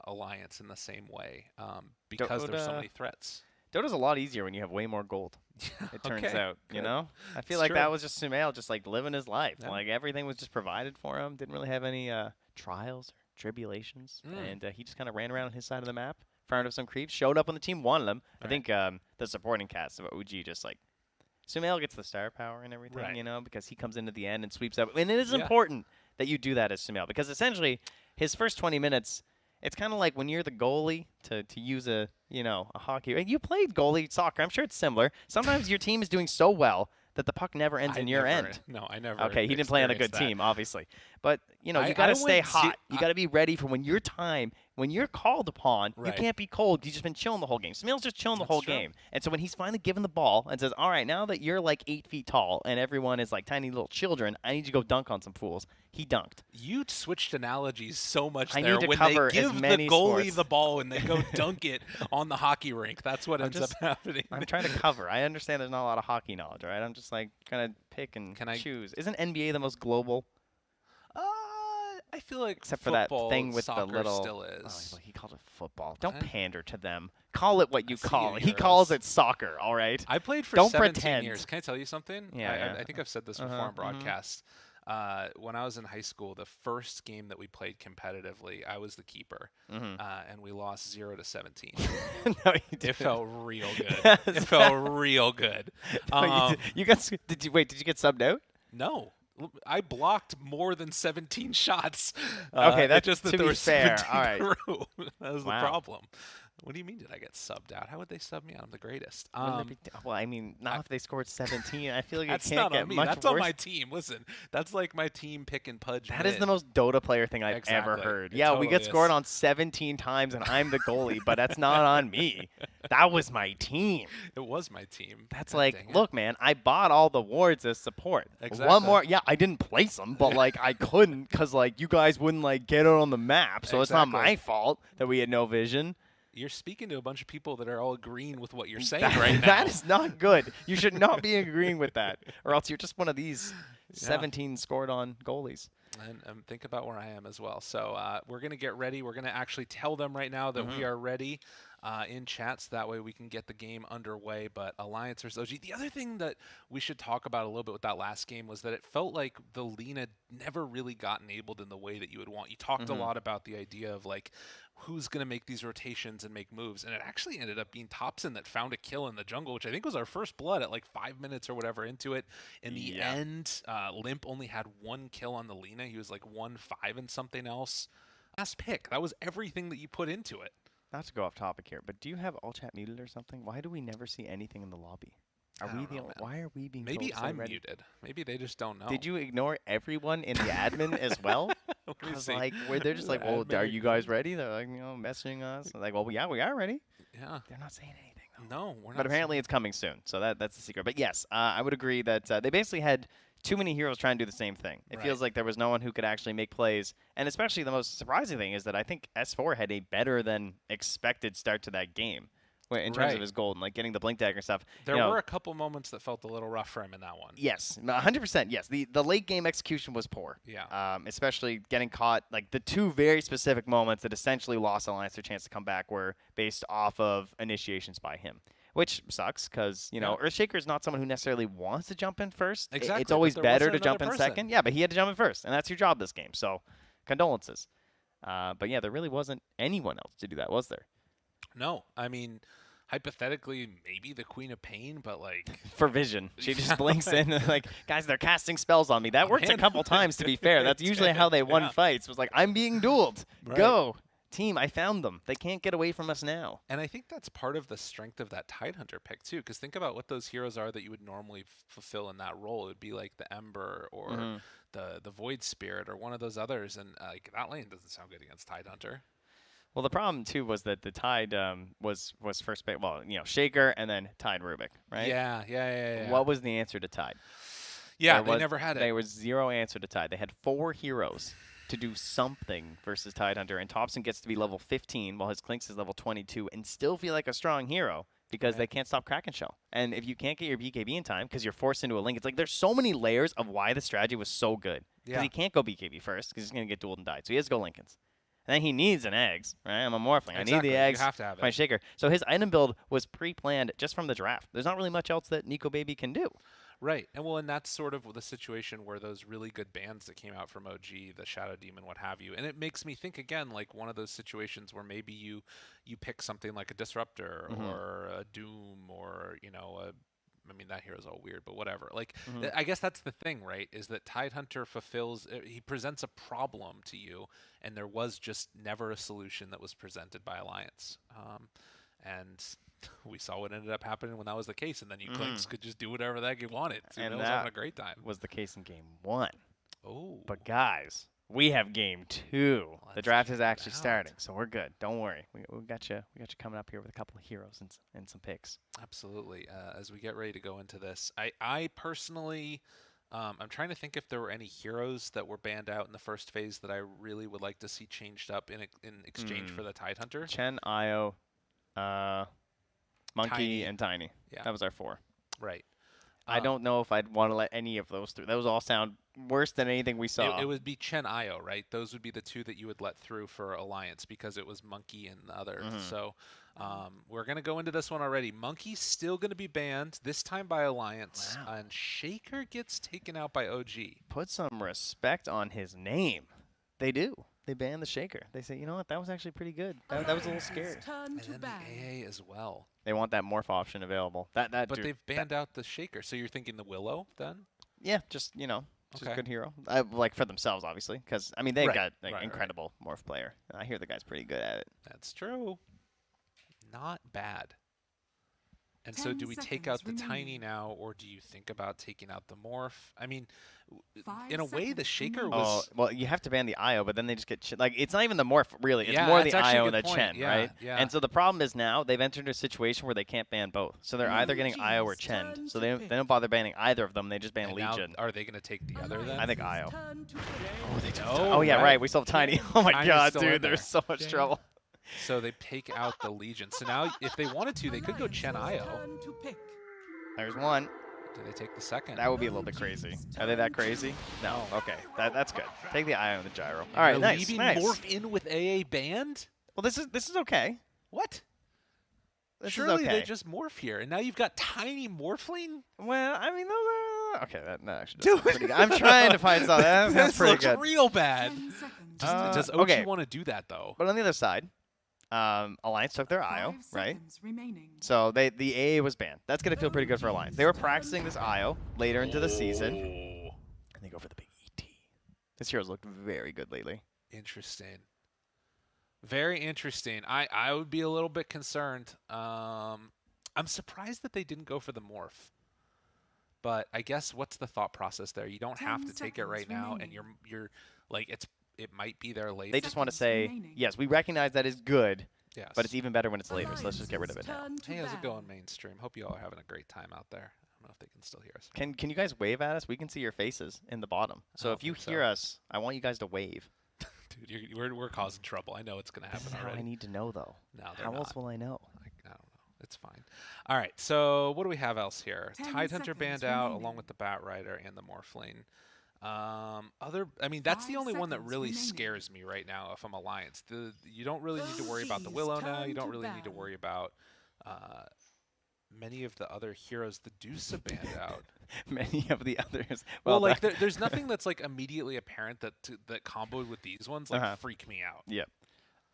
Alliance in the same way because there's so many threats. Dota's a lot easier when you have way more gold. It turns Okay, out, good. I feel It's like true. that was just Sumail just like living his life. Yeah. Like everything was just provided for him. Didn't really have any trials or tribulations, and he just kind of ran around on his side of the map, farmed up some creeps, showed up on the team, won them. I think the supporting cast of OG just like Sumail gets the star power and everything, Right. because he comes into the end and sweeps up. And it is Yeah. important that you do that as Sumail, because essentially his first 20 minutes. It's kind of like when you're the goalie to use a hockey. And you played goalie soccer. I'm sure it's similar. Sometimes your team is doing so well that the puck never ends in your end. No, I never. Okay, he didn't play on a good experienced that. team, obviously. But, you I got to stay went hot. You got to be ready for when you're called upon, you Right. can't be cold. You've just been chilling the whole game. Sumail's just chilling the That's whole true. game. And so when he's finally given the ball and says, all right, now that you're like 8 feet tall and everyone is like tiny little children, I need you to go dunk on some fools. He dunked. You switched analogies so much I there. need to When cover they as give many the goalie sports. the ball and they go dunk it on the hockey rink, that's what ends just- up happening. I'm trying to cover. I understand there's not a lot of hockey knowledge, right? I'm just like trying to pick and Can I- choose. Isn't NBA the most global? I feel like Except for that football, thing with soccer the little. still Oh, is. he called it football. Don't Okay. pander to them. Call it what you I see call you, it. He Euros. calls it soccer. All right. I played for Don't 17 pretend. years. Can I tell you something? Yeah, I think I've said this before on broadcast. When I was in high school, the first game that we played competitively, I was the keeper, and we lost 0-17. No, you It didn't. felt real good. Yes. It felt real good. No, you got. Did you wait? Did you get subbed out? No. I blocked more than 17 shots. Okay, it's that's just that to there be were fair. 17 All right. through. That was Wow. the problem. What do you mean did I get subbed out? How would they sub me out? I'm the greatest. Well, I mean, not if they scored 17. I feel like it That's can't not get on me. much That's worse. on my team. Listen, that's like my team pick and pudge. That is the most Dota player thing I've ever Exactly. heard. It Yeah, we totally get scored is. on 17 times, and I'm the goalie, but that's not on me. That was my team. It was my team. That's God like, dang it. look, man, I bought all the wards as support. Exactly. One more, yeah, I didn't place them, but like I couldn't because like you guys wouldn't like get it on the map, so it's not Exactly. my fault that we had no vision. You're speaking to a bunch of people that are all agreeing with what you're saying right now. That is not good. You should not be agreeing with that, or else you're just one of these 17 scored on goalies. And think about where I am as well. So we're going to get ready. We're going to actually tell them right now that we are ready in chat, so that way we can get the game underway. But Alliance versus OG. The other thing that we should talk about a little bit with that last game was that it felt like the Lina never really got enabled in the way that you would want. You talked a lot about the idea of like who's going to make these rotations and make moves, and it actually ended up being Thompson that found a kill in the jungle, which I think was our first blood at like 5 minutes or whatever into it. In the end, Limp only had 1 kill on the Lina. He was like 1-5 and something else. Last pick. That was everything that you put into it. Not to go off topic here, but do you have all chat muted or something? Why do we never see anything in the lobby? Are we the only, why are we being Maybe told to stay I'm ready? muted. Maybe they just don't know. Did you ignore everyone in the admin as well? Let me Because see. like where they're just like, well, are you guys ready? They're like, messaging us. Like, well, yeah, we are ready. Yeah. They're not saying anything though. No, we're not. But apparently it's coming soon, so that's the secret. But yes, I would agree that they basically had too many heroes trying to do the same thing. It feels like there was no one who could actually make plays. And especially the most surprising thing is that I think S4 had a better than expected start to that game in terms of his gold and like getting the blink dagger stuff. There were a couple moments that felt a little rough for him in that one. Yes, 100%. Yes, the late game execution was poor. Yeah. Especially getting caught. Like the 2 very specific moments that essentially lost Alliance their chance to come back were based off of initiations by him. Which sucks because, Earthshaker is not someone who necessarily wants to jump in first. Exactly. It's always but there better wasn't to jump in another person. second. Yeah, but he had to jump in first, and that's your job this game. So, condolences. But yeah, there really wasn't anyone else to do that, was there? No. I mean, hypothetically, maybe the Queen of Pain, but like... For vision. She just blinks in like, guys, they're casting spells on me. That worked a couple times, to be fair. That's usually how they won fights. Was like, I'm being dueled. Right. Go. Team, I found them. They can't get away from us now. And I think that's part of the strength of that Tidehunter pick, too, because think about what those heroes are that you would normally fulfill in that role. It would be like the Ember or the Void Spirit or one of those others, and like that lane doesn't sound good against Tidehunter. Well, the problem, too, was that the Tide was first pick. Well, Shaker and then Tide Rubik, right? Yeah. What was the answer to Tide? Yeah, they never had it. There was 0 answer to Tide. They had 4 heroes to do something versus Tidehunter, and Thompson gets to be level 15 while his Clinks is level 22 and still feel like a strong hero because they can't stop Kraken Shell. And if you can't get your BKB in time because you're forced into a link, it's like there's so many layers of why the strategy was so good. Because he can't go BKB first because he's going to get dueled and died. So he has to go Lincolns. And then he needs an eggs, right? I'm a Morphling. Exactly. I need the eggs. You have to have my it. Shaker. So his item build was pre-planned just from the draft. There's not really much else that Nico Baby can do. Right. And that's sort of the situation where those really good bands that came out from OG, the Shadow Demon, what have you. And it makes me think again, like one of those situations where maybe you pick something like a Disruptor or a Doom or, I mean, that hero's all weird, but whatever. Like, I guess that's the thing, right, is that Tidehunter he presents a problem to you, and there was just never a solution that was presented by Alliance. And we saw what ended up happening when that was the case, and then you Clinks could just do whatever the heck you wanted. So And was having a great time. Was the case in game 1. Oh. But guys, we have game 2. The draft is actually out. starting, so we're good. Don't worry. We got you. We got you coming up here with a couple of heroes and some picks. Absolutely. As we get ready to go into this, I personally, I'm trying to think if there were any heroes that were banned out in the first phase that I really would like to see changed up in exchange for the Tidehunter. Chen, Io, Monkey, Tiny. and Tiny. Yeah. That was our 4. Right. I don't know if I'd want to let any of those through. Those all sound worse than anything we saw. It would be Chen Io, right? Those would be the 2 that you would let through for Alliance because it was Monkey and the other. So we're going to go into this one already. Monkey's still going to be banned, this time by Alliance. Wow. And Shaker gets taken out by OG. Put some respect on his name. They do. They banned the Shaker. They say, you know what? That was actually pretty good. That was a little scary. And then the AA as well. They want that morph option available. But they've banned out the Shaker. So you're thinking the Willow then? Yeah, just just Okay. a good hero. Like for themselves, obviously, because I mean they've Right, got right. incredible morph player. I hear the guy's pretty good at it. That's true. not bad. And so do we take out the Tiny now, or do you think about taking out the Morph? I mean, in a way, the Shaker was... Oh, well, you have to ban the IO, but then they just get... Like, it's not even the Morph, really. It's Yeah, more that's the actually a IO and good the point. Chen, Yeah, right? yeah. And so the problem is now they've entered a situation where they can't ban both. So they're either getting IO or Chen. So they don't bother banning either of them. They just ban And now, Legion. are they going to take the other then? I think IO. Oh, they took Oh, Oh, yeah, right. right. We still have Tiny. Oh, my Tiny's God, still in dude. there. There's so much trouble. So they take out the Legion. So now, if they wanted to, they could go Chen IO. There's one. Do they take the second? That would be a little bit crazy. Are they that crazy? No. Okay. That's good. Take the IO and the gyro. And All right, they're nice. leaving Nice. Morph in with AA banned? Well, this is okay. What? This Surely is okay. they just Morph here, and now you've got Tiny Morphling? Well, I mean, those are... Okay, that actually does sound pretty good. I'm trying to find something. That sounds This pretty looks good. real bad. Does OG okay. want to do that, though? But on the other side, Alliance took their IO, right? Remaining. So the AA was banned. That's going to feel pretty good for Alliance. They were practicing this IO later into the season, and they go for the big ET. This hero's looked very good lately. Interesting. Very interesting. I would be a little bit concerned. I'm surprised that they didn't go for the Morph. But I guess what's the thought process there? You don't have to take it right now, and you're like it might be there later. They just want to say, yes, we recognize that is good, Yes. but it's even better when it's later, so let's just get rid of it now. Hey, how's it going, mainstream? Hope you all are having a great time out there. I don't know if they can still hear us. Can you guys wave at us? We can see your faces in the bottom. So I if you think so. hear us, I want you guys to wave. Dude, we're causing trouble. I know it's going to This happen is how already. I need to know, though. No, they're How not. else will I know? I don't know. It's fine. All right, so what do we have else here? 10 Tidehunter seconds banned out remaining. along with the Bat Rider and the Morphling. I mean, that's the 5 only one that seconds really remaining. scares me right now if I'm Alliance. You don't really need to worry about the Willow now. You don't really need to worry about many of the other heroes. The Deuce have banned out. Many of the others. Well, like there's nothing that's like immediately apparent that comboed with these ones like freak me out. Yep.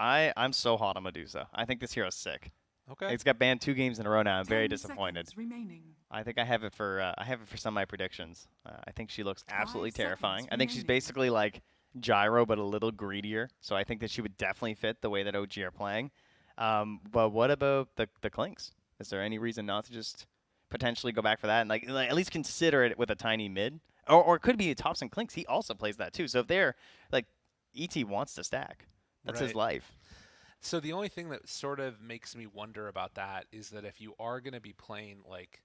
I'm so hot on Medusa. I think this hero's sick. Okay. It's got banned 2 games in a row now. I'm very 10 disappointed. seconds remaining. I think I have it for some of my predictions. I think she looks absolutely 5 seconds terrifying. I think she's remaining. basically like Gyro, but a little greedier. So I think that she would definitely fit the way that OG are playing. But what about the Clinks? Is there any reason not to just potentially go back for that and like at least consider it with a tiny mid? Or it could be Tops and Clinks. He also plays that too. So if they're like ET wants to stack, that's his Right. life. So the only thing that sort of makes me wonder about that is that if you are going to be playing like,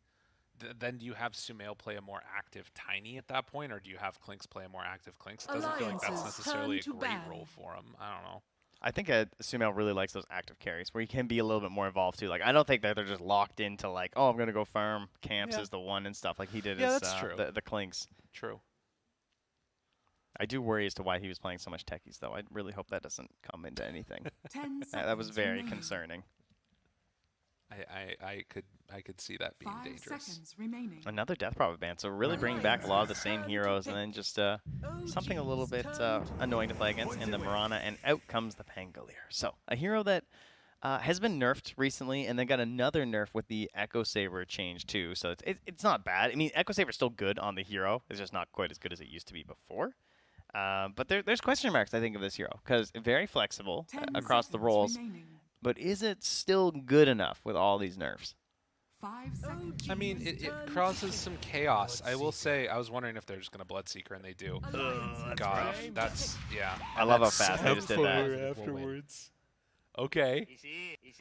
then do you have Sumail play a more active Tiny at that point, or do you have Clinks play a more active Clinks? It doesn't feel like that's Alliances necessarily a turn to great ban. role for him. I don't know. I think Sumail really likes those active carries where he can be a little bit more involved too. Like I don't think that they're just locked into like, oh, I'm gonna go farm camps Yeah. as the one and stuff like he did Yeah, as that's true. the Clinks. True. I do worry as to why he was playing so much techies though. I really hope that doesn't come into anything. 10 seconds That was very remaining. concerning. I could see that being 5 dangerous. seconds remaining. Another Death Prophet ban, so really bringing back a lot of the same heroes and then just something a little bit annoying to play against in the Mirana, and out comes the Pangolier. So a hero that has been nerfed recently and then got another nerf with the Echo Saber change too, so it's not bad. I mean, Echo Saber's still good on the hero, it's just not quite as good as it used to be before. But there's question marks, I think, of this hero, because very flexible 10 across the seconds roles, remaining. but is it still good enough with all these nerfs? 5 seconds. I mean, it causes some chaos. I will say, I was wondering if they're just going to Bloodseeker, and they do. God, that's, yeah. I love how That's fast they just did that. afterwards. Okay.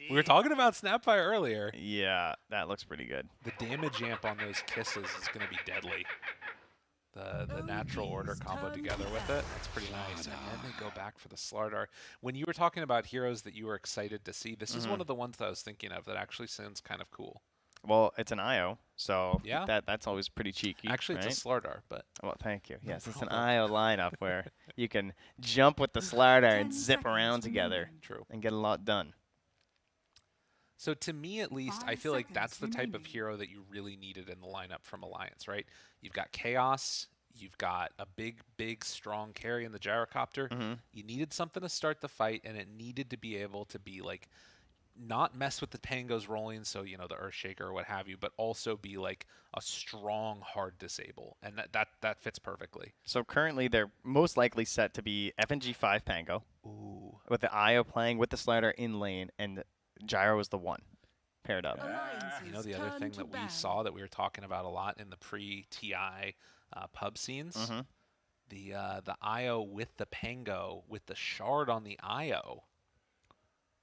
We were talking about Snapfire earlier. Yeah, that looks pretty good. The damage amp on those kisses is going to be deadly. The natural order combo together with it, that's pretty nice. And then they go back for the Slardar. When you were talking about heroes that you were excited to see, this is one of the ones that I was thinking of that actually sounds kind of cool. Well, it's an IO, so Yeah. that's always pretty cheeky. Actually, right? it's a Slardar, but Well, thank you. Yes, it's an problem. IO lineup where you can jump with the Slardar 10 and zip seconds around together remaining. true. and get a lot done. So to me, at least, I 5 feel like seconds that's the type of remaining. hero that you really needed in the lineup from Alliance, right? You've got Chaos. You've got a big, strong carry in the Gyrocopter. Mhm. You needed something to start the fight, and it needed to be able to be like, not mess with the tangos rolling, so you know the Earthshaker or what have you, but also be like a strong hard disable, and that fits perfectly. So currently they're most likely set to be FNG 5 Pango Ooh, with the IO playing with the Slardar in lane and Gyro was the 1 paired up. You know, the other thing that we saw that we were talking about a lot in the pre-TI pub scenes, the IO with the Pango with the shard on the IO.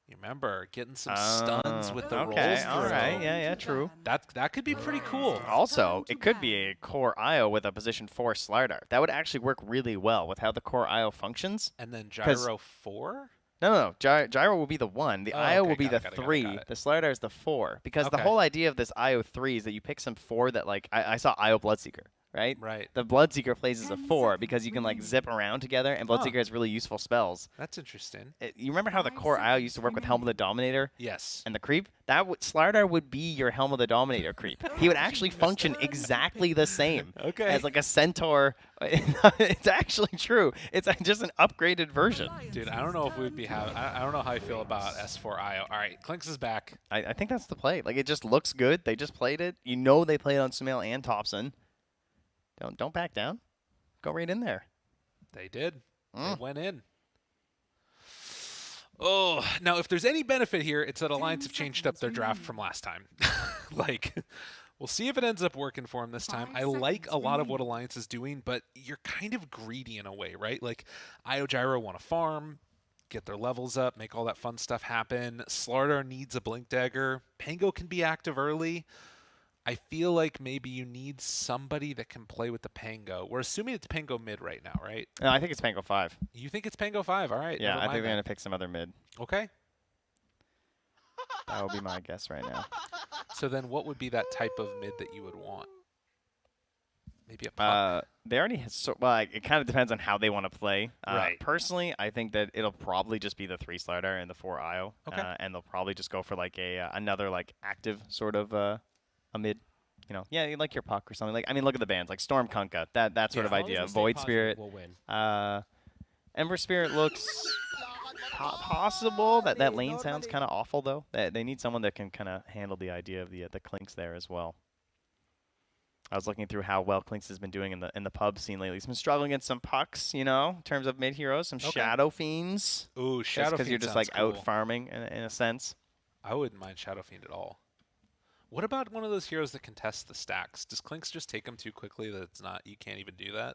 You remember getting some stuns with the rolls through. All right, yeah, true. That could be pretty cool. Also, it could be a core IO with a position 4 Slardar. That would actually work really well with how the core IO functions. And then Gyro 4? No. Gyro will be the 1. The IO will be the 3. The Slardar is the 4. Because the whole idea of this IO 3 is that you pick some 4 that, like, I saw IO Bloodseeker. Right? Right. The Bloodseeker plays as a 4 because you can like zip around together, and Bloodseeker has really useful spells. That's interesting. You remember how the core IO used to work with Helm of the Dominator? Yes. And the creep? Slardar would be your Helm of the Dominator creep. He would actually function exactly the same as like a Centaur. It's actually true. It's just an upgraded version. Dude, I don't know if we'd be having. I don't know how I feel about S4 IO. All right, Clinks is back. I think that's the play. Like, it just looks good. They just played it. You know they played on Sumail and Thompson. Don't back down. Go right in there. They did. They went in. Oh, now if there's any benefit here, it's that Alliance have changed up their draft from last time. Like, we'll see if it ends up working for them this time. I like a lot of what Alliance is doing, but you're kind of greedy in a way, right? Like, IO Gyro want to farm, get their levels up, make all that fun stuff happen. Slardar needs a Blink Dagger. Pango can be active early. I feel like maybe you need somebody that can play with the Pango. We're assuming it's Pango mid right now, right? No, I think it's Pango 5. You think it's Pango 5? All right. Yeah, I think they're going to pick some other mid. Okay. That would be my guess right now. So then what would be that type of mid that you would want? Maybe a puck? They already have well, it kind of depends on how they want to play. Right. Personally, I think that it'll probably just be the 3 Slardar and the 4 IO. Okay. And they'll probably just go for like another like active sort of a mid, like your puck or something. Like, I mean, look at the bands like Storm Kunkka, that sort of idea. Void Spirit, will win. Ember Spirit looks possible. That lane sounds kind of awful though. They need someone that can kind of handle the idea of the Clinks there as well. I was looking through how well Clinks has been doing in the pub scene lately. He's been struggling against some pucks, in terms of mid heroes, some Shadow Fiends. Ooh, Shadow Fiend because you're just like cool. out farming in a sense. I wouldn't mind Shadow Fiend at all. What about one of those heroes that contest the stacks? Does Clinks just take them too quickly that you can't even do that?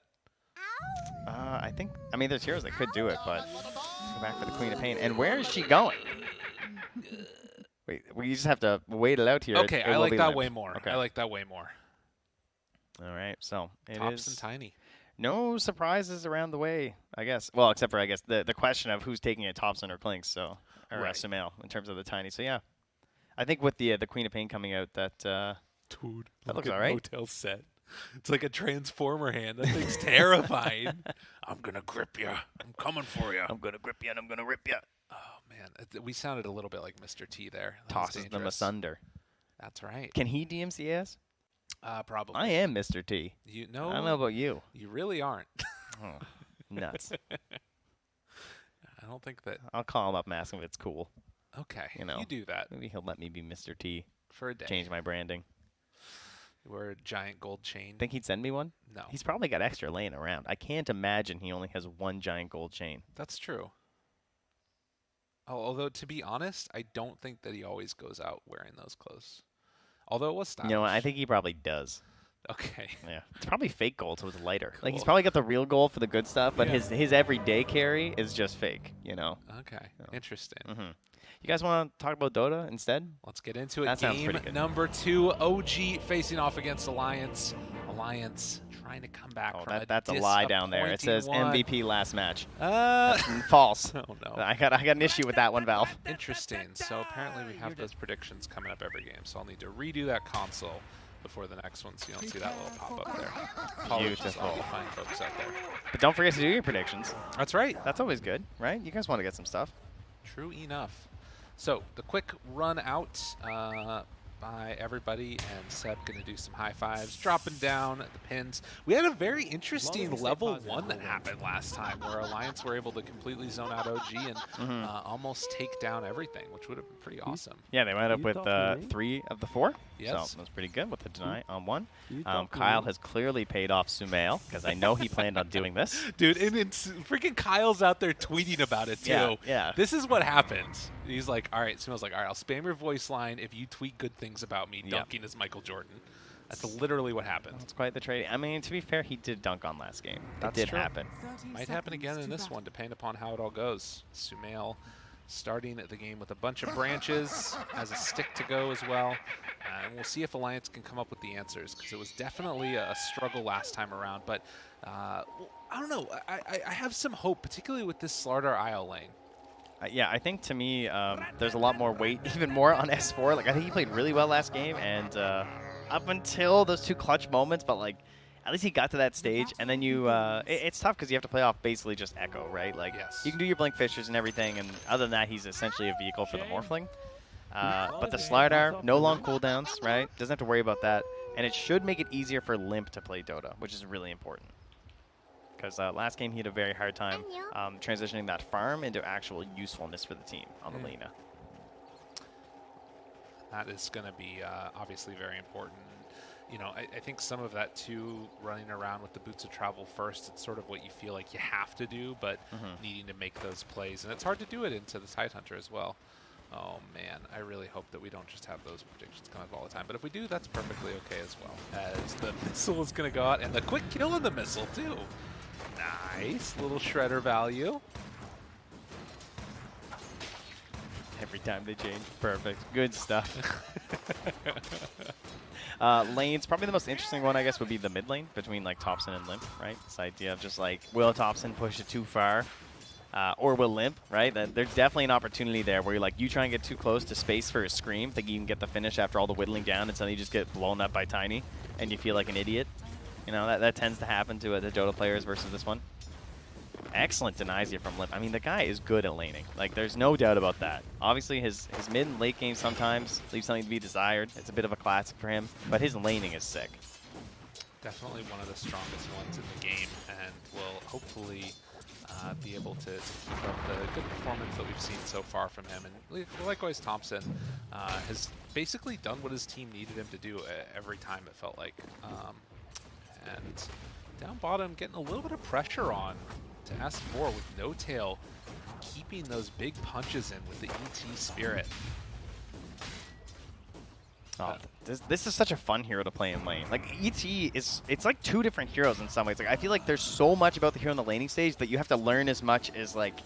I mean, there's heroes that could do it, but go back for the Queen of Pain. And where is she going? Wait, we just have to wait it out here. Okay, I like that way more. Okay. I like that way more. All right, so it Tops is and Tiny. no surprises around the way, I guess. Well, except for, I guess, the question of who's taking it, Thompson or Clinks, or Sumail in terms of the Tiny. So, yeah. I think with the Queen of Pain coming out, that Dude, that looks all right. Motel set. It's like a Transformer hand. That thing's terrifying. I'm going to grip you. I'm coming for you. I'm going to grip you and I'm going to rip you. Oh, man. We sounded a little bit like Mr. T there. That Tosses them asunder. That's right. Can he DMCS? Probably. I am Mr. T. You know, I don't know about you. You really aren't. Oh, nuts. I don't think that. I'll call him up and ask him if it's cool. Okay. You do that. Maybe he'll let me be Mr. T. For a day. Change my branding. Wear a giant gold chain. Think he'd send me one? No. He's probably got extra laying around. I can't imagine he only has one giant gold chain. That's true. Although, to be honest, I don't think that he always goes out wearing those clothes. Although it was stylish. You know what? I think he probably does. Okay. Yeah. It's probably fake gold, so it's lighter. Cool. Like, he's probably got the real gold for the good stuff, but his everyday carry is just fake, Okay. Interesting. Mm-hmm. You guys want to talk about Dota instead? Let's get into it. That sounds Game pretty good. number 2, OG facing off against Alliance. Alliance trying to come back from that's a lie down there. It says MVP last match. That's false. Oh, no. I got an issue with that one, Valve. Interesting. So apparently we have those predictions coming up every game. So I'll need to redo that console before the next one so you don't see that little pop-up there. Apologies to all the fine folks out there. But don't forget to do your predictions. That's right. That's always good, right? You guys want to get some stuff. True enough. So the quick run out by everybody, and Seb going to do some high fives, dropping down the pins. We had a very interesting level 1 that happened last time where Alliance were able to completely zone out OG and almost take down everything, which would have been pretty awesome. Yeah, they wound up with 3 of the 4. Yes. So that's pretty good with the deny on 1. Kyle has clearly paid off Sumail because I know he planned on doing this. Dude, and it's freaking Kyle's out there tweeting about it too. Yeah. This is what happens. He's like, all right, Sumail's like, all right, I'll spam your voice line if you tweet good things about me dunking as Michael Jordan. That's literally what happened. That's quite the trade. I mean, to be fair, he did dunk on last game. That's It did true. happen. Might happen again in this one, depending upon how it all goes. Sumail starting the game with a bunch of branches, has a stick to go as well. And we'll see if Alliance can come up with the answers, because it was definitely a struggle last time around. But I don't know. I have some hope, particularly with this Slardar IO lane. Yeah, I think to me, there's a lot more weight, even more on S4. Like, I think he played really well last game, and up until those 2 clutch moments, but like, at least he got to that stage, and then you, it's tough because you have to play off basically just Echo, right? Like, you can do your Blink Fishers and everything, and other than that, he's essentially a vehicle for the Morphling. But the Slardar, no long cooldowns, right? Doesn't have to worry about that, and it should make it easier for Limp to play Dota, which is really important. Because last game he had a very hard time transitioning that farm into actual usefulness for the team on the Lena. That is going to be obviously very important. You know, I think some of that too, running around with the boots of travel first, it's sort of what you feel like you have to do, but needing to make those plays. And it's hard to do it into the Tidehunter as well. Oh man, I really hope that we don't just have those predictions come up all the time. But if we do, that's perfectly okay as well. As the missile is going to go out, and the quick kill on the missile too. Nice, little shredder value. Every time they change, perfect. Good stuff. Lanes, probably the most interesting one, I guess, would be the mid lane between like Thompson and Limp, right? This idea of just like, will Thompson push it too far? Or will Limp, right? There's definitely an opportunity there where you're like, you try and get too close to space for a scream, think you can get the finish after all the whittling down, and suddenly you just get blown up by Tiny, and you feel like an idiot. You know, that tends to happen to the Dota players versus this one. Excellent denies here from Limp. I mean, the guy is good at laning. Like, there's no doubt about that. Obviously, his mid and late game sometimes leaves something to be desired. It's a bit of a classic for him, but his laning is sick. Definitely one of the strongest ones in the game, and will hopefully be able to keep up the good performance that we've seen so far from him. And likewise, Thompson has basically done what his team needed him to do every time, it felt like. And down bottom, getting a little bit of pressure on to S4 with No Tail, keeping those big punches in with the ET Spirit. Oh, this is such a fun hero to play in lane. Like, ET it's like 2 different heroes in some ways. Like, I feel like there's so much about the hero in the laning stage that you have to learn as much as like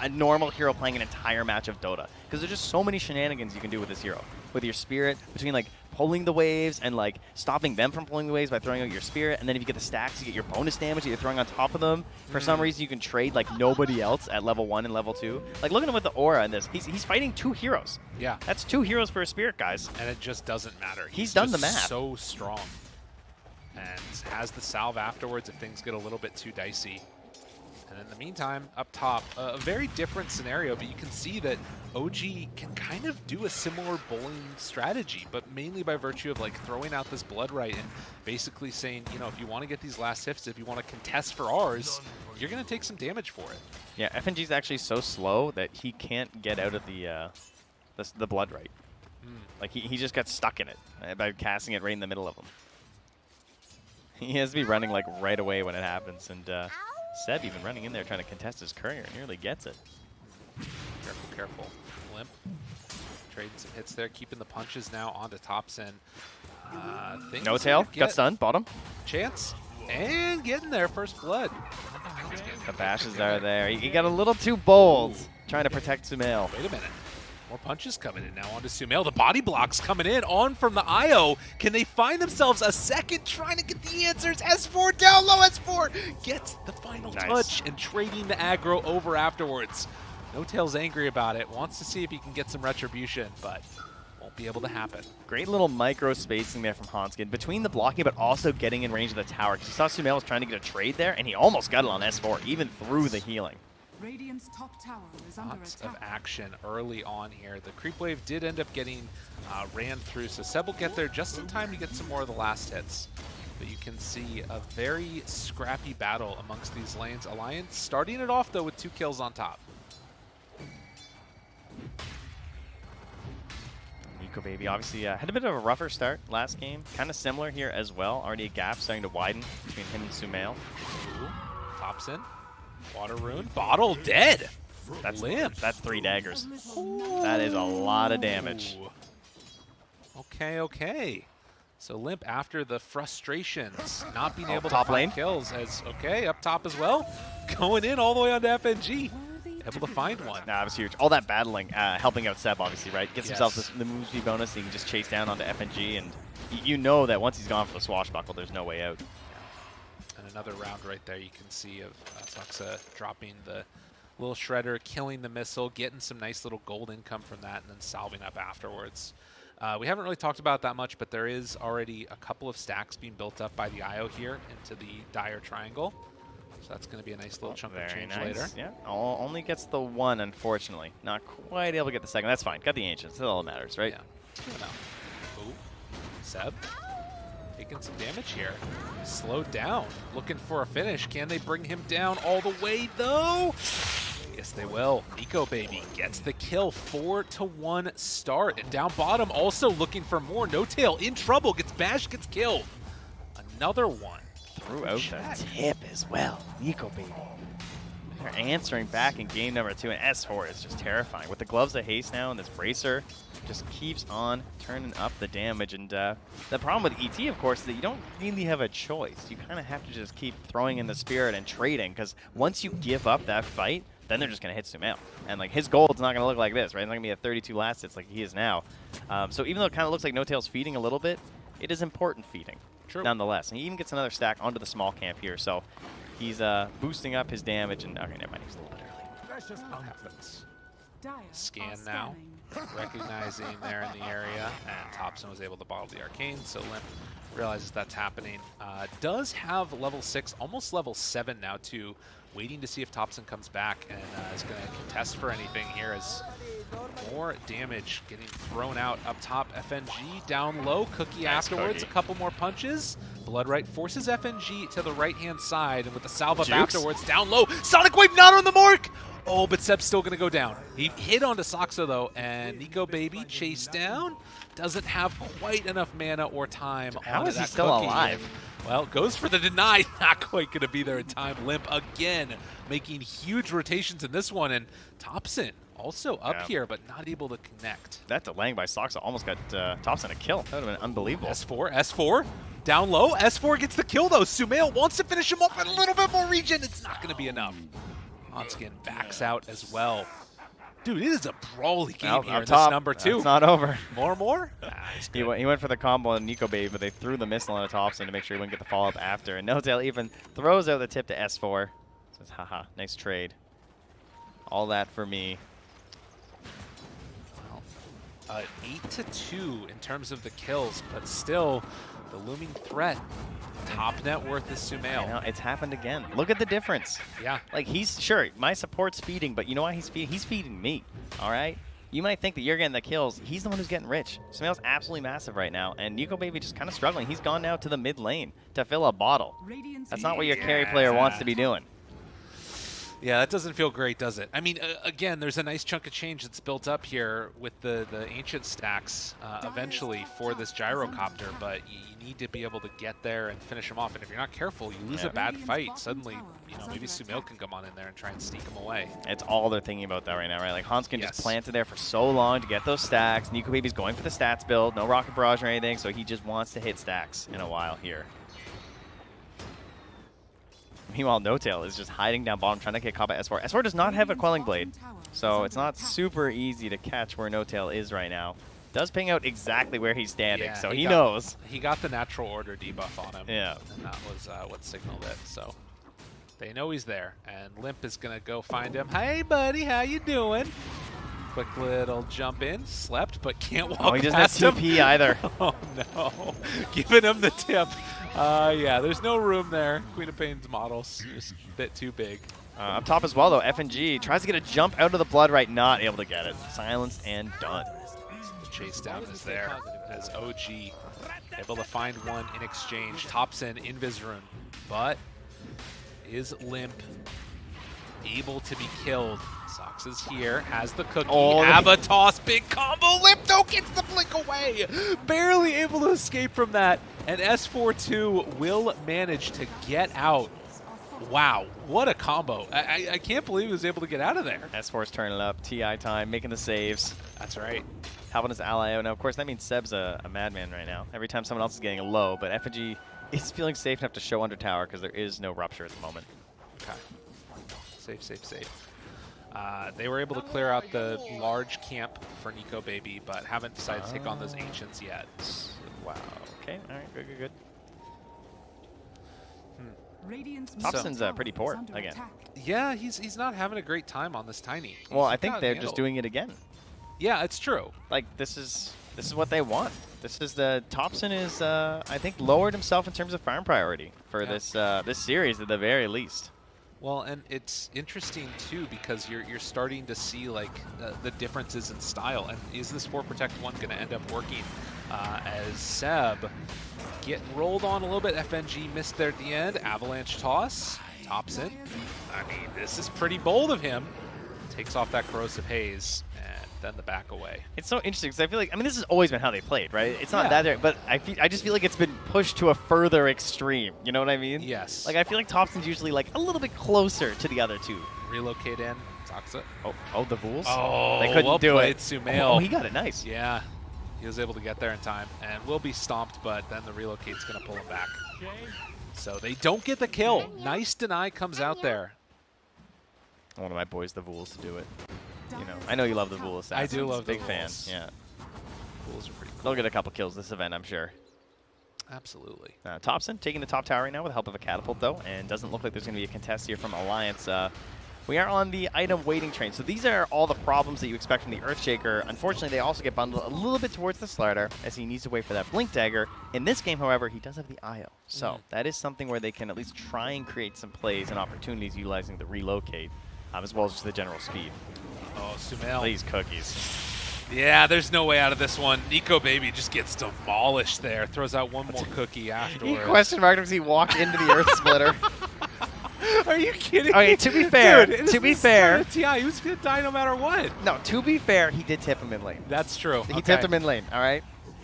a normal hero playing an entire match of Dota. Because there's just so many shenanigans you can do with this hero. With your Spirit, between like pulling the waves and like stopping them from pulling the waves by throwing out your Spirit, and then if you get the stacks, you get your bonus damage that you're throwing on top of them. For some reason, you can trade like nobody else at level 1 and level 2. Like, look at him with the aura in this. He's fighting 2 heroes. Yeah. That's 2 heroes for a Spirit, guys. And it just doesn't matter. He's done the just math. So strong. And has the salve afterwards if things get a little bit too dicey. And in the meantime, up top, a very different scenario, but you can see that OG can kind of do a similar bowling strategy, but mainly by virtue of like throwing out this blood right and basically saying, you know, if you want to get these last hits, if you want to contest for ours, you're going to take some damage for it. Yeah, FNG's actually so slow that he can't get out of the blood right. Like, he just got stuck in it by casting it right in the middle of him. He has to be running like right away when it happens, and Seb even running in there trying to contest his courier, nearly gets it. Careful, careful. Limp trading some hits there, keeping the punches now onto Thompson. No Tail, got stunned, bottom. Chance, and getting there, first blood. The bashes are there. He got a little too bold trying to protect Sumail. Wait a minute. More punches coming in now onto Sumail. The body blocks coming in on from the IO. Can they find themselves a second trying to get the answers? S4 down low. S4 gets the final touch and trading the aggro over afterwards. No Tail's angry about it. Wants to see if he can get some retribution, but won't be able to happen. Great little micro spacing there from Hanskin between the blocking, but also getting in range of the tower. Because you saw Sumail was trying to get a trade there, and he almost got it on S4, even through the healing. Radiant's top tower is under Lots attack. of action early on here. The creep wave did end up getting ran through, so Seb will get there just in time to get some more of the last hits. But you can see a very scrappy battle amongst these lanes. Alliance starting it off, though, with 2 kills on top. Nico Baby obviously had a bit of a rougher start last game. Kind of similar here as well. Already a gap starting to widen between him and Sumail. Thompson. Water rune. Bottle dead. Limp. That's 3 daggers. That is a lot of damage. Okay, okay. So Limp, after the frustrations, not being able to top find lane kills, as okay, up top as well, going in all the way onto FNG, able to find one. Nah, that was huge. All that battling, helping out Seb, obviously, right? Gets Yes. himself the move speed bonus, so he can just chase down onto FNG, and you know that once he's gone for the swashbuckle, there's no way out. And another round right there, you can see of Saxa dropping the little shredder, killing the missile, getting some nice little gold income from that, and then salving up afterwards. We haven't really talked about that much, but there is already a couple of stacks being built up by the IO here into the dire triangle. So that's going to be a nice little chunk of change later. Yeah, only gets the 1, unfortunately. Not quite able to get the 2nd. That's fine. Got the Ancients. That's all that matters, right? Yeah. Ooh, Seb taking some damage here. Slowed down. Looking for a finish. Can they bring him down all the way, though? Yes, they will. Nico Baby gets the kill. 4-1 start. And down bottom, also looking for more. No Tail in trouble. Gets bashed, gets killed. Another one. Threw out the tip as well. Nico Baby. They're answering back in game number 2, and S4 is just terrifying. With the gloves of haste now, and this bracer just keeps on turning up the damage. And the problem with ET, of course, is that you don't really have a choice. You kind of have to just keep throwing in the spirit and trading, because once you give up that fight, then they're just going to hit Sumail. And like his gold's not going to look like this, right? It's not going to be a 32 last hits like he is now. So even though it kind of looks like No Tail's feeding a little bit, it is important feeding. True. Nonetheless. And he even gets another stack onto the small camp here. So he's boosting up his damage. And okay, never mind. He's a little bit early. Happens. Scan now. Recognizing there in the area. And Thompson was able to bottle the arcane. So Limp realizes that's happening. Does have level 6, almost level 7 now too. Waiting to see if Thompson comes back and is going to contest for anything here as more damage getting thrown out up top. FNG down low. Cookie nice afterwards. Cookie. A couple more punches. Bloodright forces FNG to the right-hand side, and with the salve up Jukes. afterwards, down low. Sonic Wave not on the mark! Oh, but Seb's still going to go down. He hit onto Saxa, though, and Nico Baby chased down. Doesn't have quite enough mana or time. How onto is he that still cookie. alive? Well, goes for the deny. Not quite going to be there in time. Limp again, making huge rotations in this one. And Thompson also up here, but not able to connect. That delaying by Soxa almost got Thompson a kill. That would have been unbelievable. S4, down low. S4 gets the kill, though. Sumail wants to finish him off with a little bit more regen. It's not going to be enough. Hanskin backs out as well. Dude, it is a brawly game here in this number 2. It's not over. More? He went for the combo on Nico Baby, but they threw the missile on Thompson to make sure he wouldn't get the follow-up after. And No Tail even throws out the tip to S4. Says, haha, nice trade. All that for me. Well, 8-2 in terms of the kills, but still the looming threat. Top net worth is Sumail. You know, it's happened again. Look at the difference. Yeah. Like, he's, sure, my support's feeding, but you know why he's feeding? He's feeding me, all right? You might think that you're getting the kills. He's the one who's getting rich. Sumail's absolutely massive right now, and Nico Baby just kind of struggling. He's gone now to the mid lane to fill a bottle. That's not what your carry player wants to be doing. Yeah, that doesn't feel great, does it? I mean, again, there's a nice chunk of change that's built up here with the ancient stacks eventually for this gyrocopter, but you need to be able to get there and finish him off. And if you're not careful, you lose a bad fight. Suddenly, you know, maybe Sumail can come on in there and try and sneak him away. It's all they're thinking about that right now, right? Like, Hanskin just planted there for so long to get those stacks. Nico Baby's going for the stats build, no rocket barrage or anything, so he just wants to hit stacks in a while here. Meanwhile, No Tail is just hiding down bottom, trying to get caught by S4. S4 does not have a Quelling Blade, so it's not super easy to catch where No Tail is right now. Does ping out exactly where he's standing, so he knows. He got the natural order debuff on him. Yeah. And that was what signaled it, so they know he's there. And Limp is going to go find him. Hey, buddy, how you doing? Quick little jump in, slept, but can't walk he doesn't past have TP him. either. Oh, no. Giving him the tip. Yeah, there's no room there. Queen of Pain's model's just a bit too big. Up top as well, though, FNG tries to get a jump out of the blood right, not able to get it. Silenced and done. The chase down is there as OG able to find one in exchange. Thompson, Invis rune, but is Limp able to be killed? Sox is here, has the cookie, Abatos, big combo, Limp though gets the blink away! Barely able to escape from that, and S42 will manage to get out Wow, what a combo. I can't believe he was able to get out of there. S4's turning up. TI time, making the saves. That's right. Helping his ally out. Now, of course, that means Seb's a madman right now. Every time someone else is getting a low, but FNG is feeling safe enough to show under tower because there is no rupture at the moment. Okay. Safe, safe, safe. They were able to clear out the large camp for Nico Baby, but haven't decided to take on those Ancients yet. Wow. Okay. All right. Good, good, good. Thompson's pretty poor again. Yeah, he's not having a great time on this Tiny. Well, I think they're just doing it again. Yeah, it's true. Like, this is what they want. This is the Thompson is I think lowered himself in terms of farm priority for this this series at the very least. Well, and it's interesting too because you're starting to see like the differences in style. And is this 4 Protect 1 going to end up working as Seb getting rolled on a little bit? FNG missed there at the end. Avalanche toss. Thompson. I mean, this is pretty bold of him. Takes off that corrosive haze. Then the back away. It's so interesting because I feel like, I mean, this has always been how they played, right? It's not that direct, but I just feel like it's been pushed to a further extreme. You know what I mean? Yes. Like, I feel like Thompson's usually like a little bit closer to the other two. Relocate in. Toxa. Oh, the Vools? Oh, they couldn't well do played, it. Sumail. Oh, he got it nice. Yeah. He was able to get there in time and will be stomped, but then the relocate's going to pull him back. So they don't get the kill. Nice deny comes out there. One of my boys, the Vools, to do it. You know, I know you love the Vool assassins. I do love Big the fan. Vools. Yeah. Vools are pretty cool. They'll get a couple kills this event, I'm sure. Absolutely. Thompson taking the top tower right now with the help of a catapult, though, and doesn't look like there's going to be a contest here from Alliance. We are on the item waiting train. So these are all the problems that you expect from the Earthshaker. Unfortunately, they also get bundled a little bit towards the Slider as he needs to wait for that Blink Dagger. In this game, however, he does have the IO. So that is something where they can at least try and create some plays and opportunities utilizing the relocate, as well as just the general speed. Oh, Sumail. These cookies. Yeah, there's no way out of this one. Nico Baby just gets demolished there. Throws out one more cookie afterwards. He question marked as he walked into the Earth Splitter. Are you kidding me? Okay, to be fair, Dude, to be fair, TI, he was gonna die no matter what. No, to be fair, he did tip him in lane. That's true. He tipped him in lane. All right.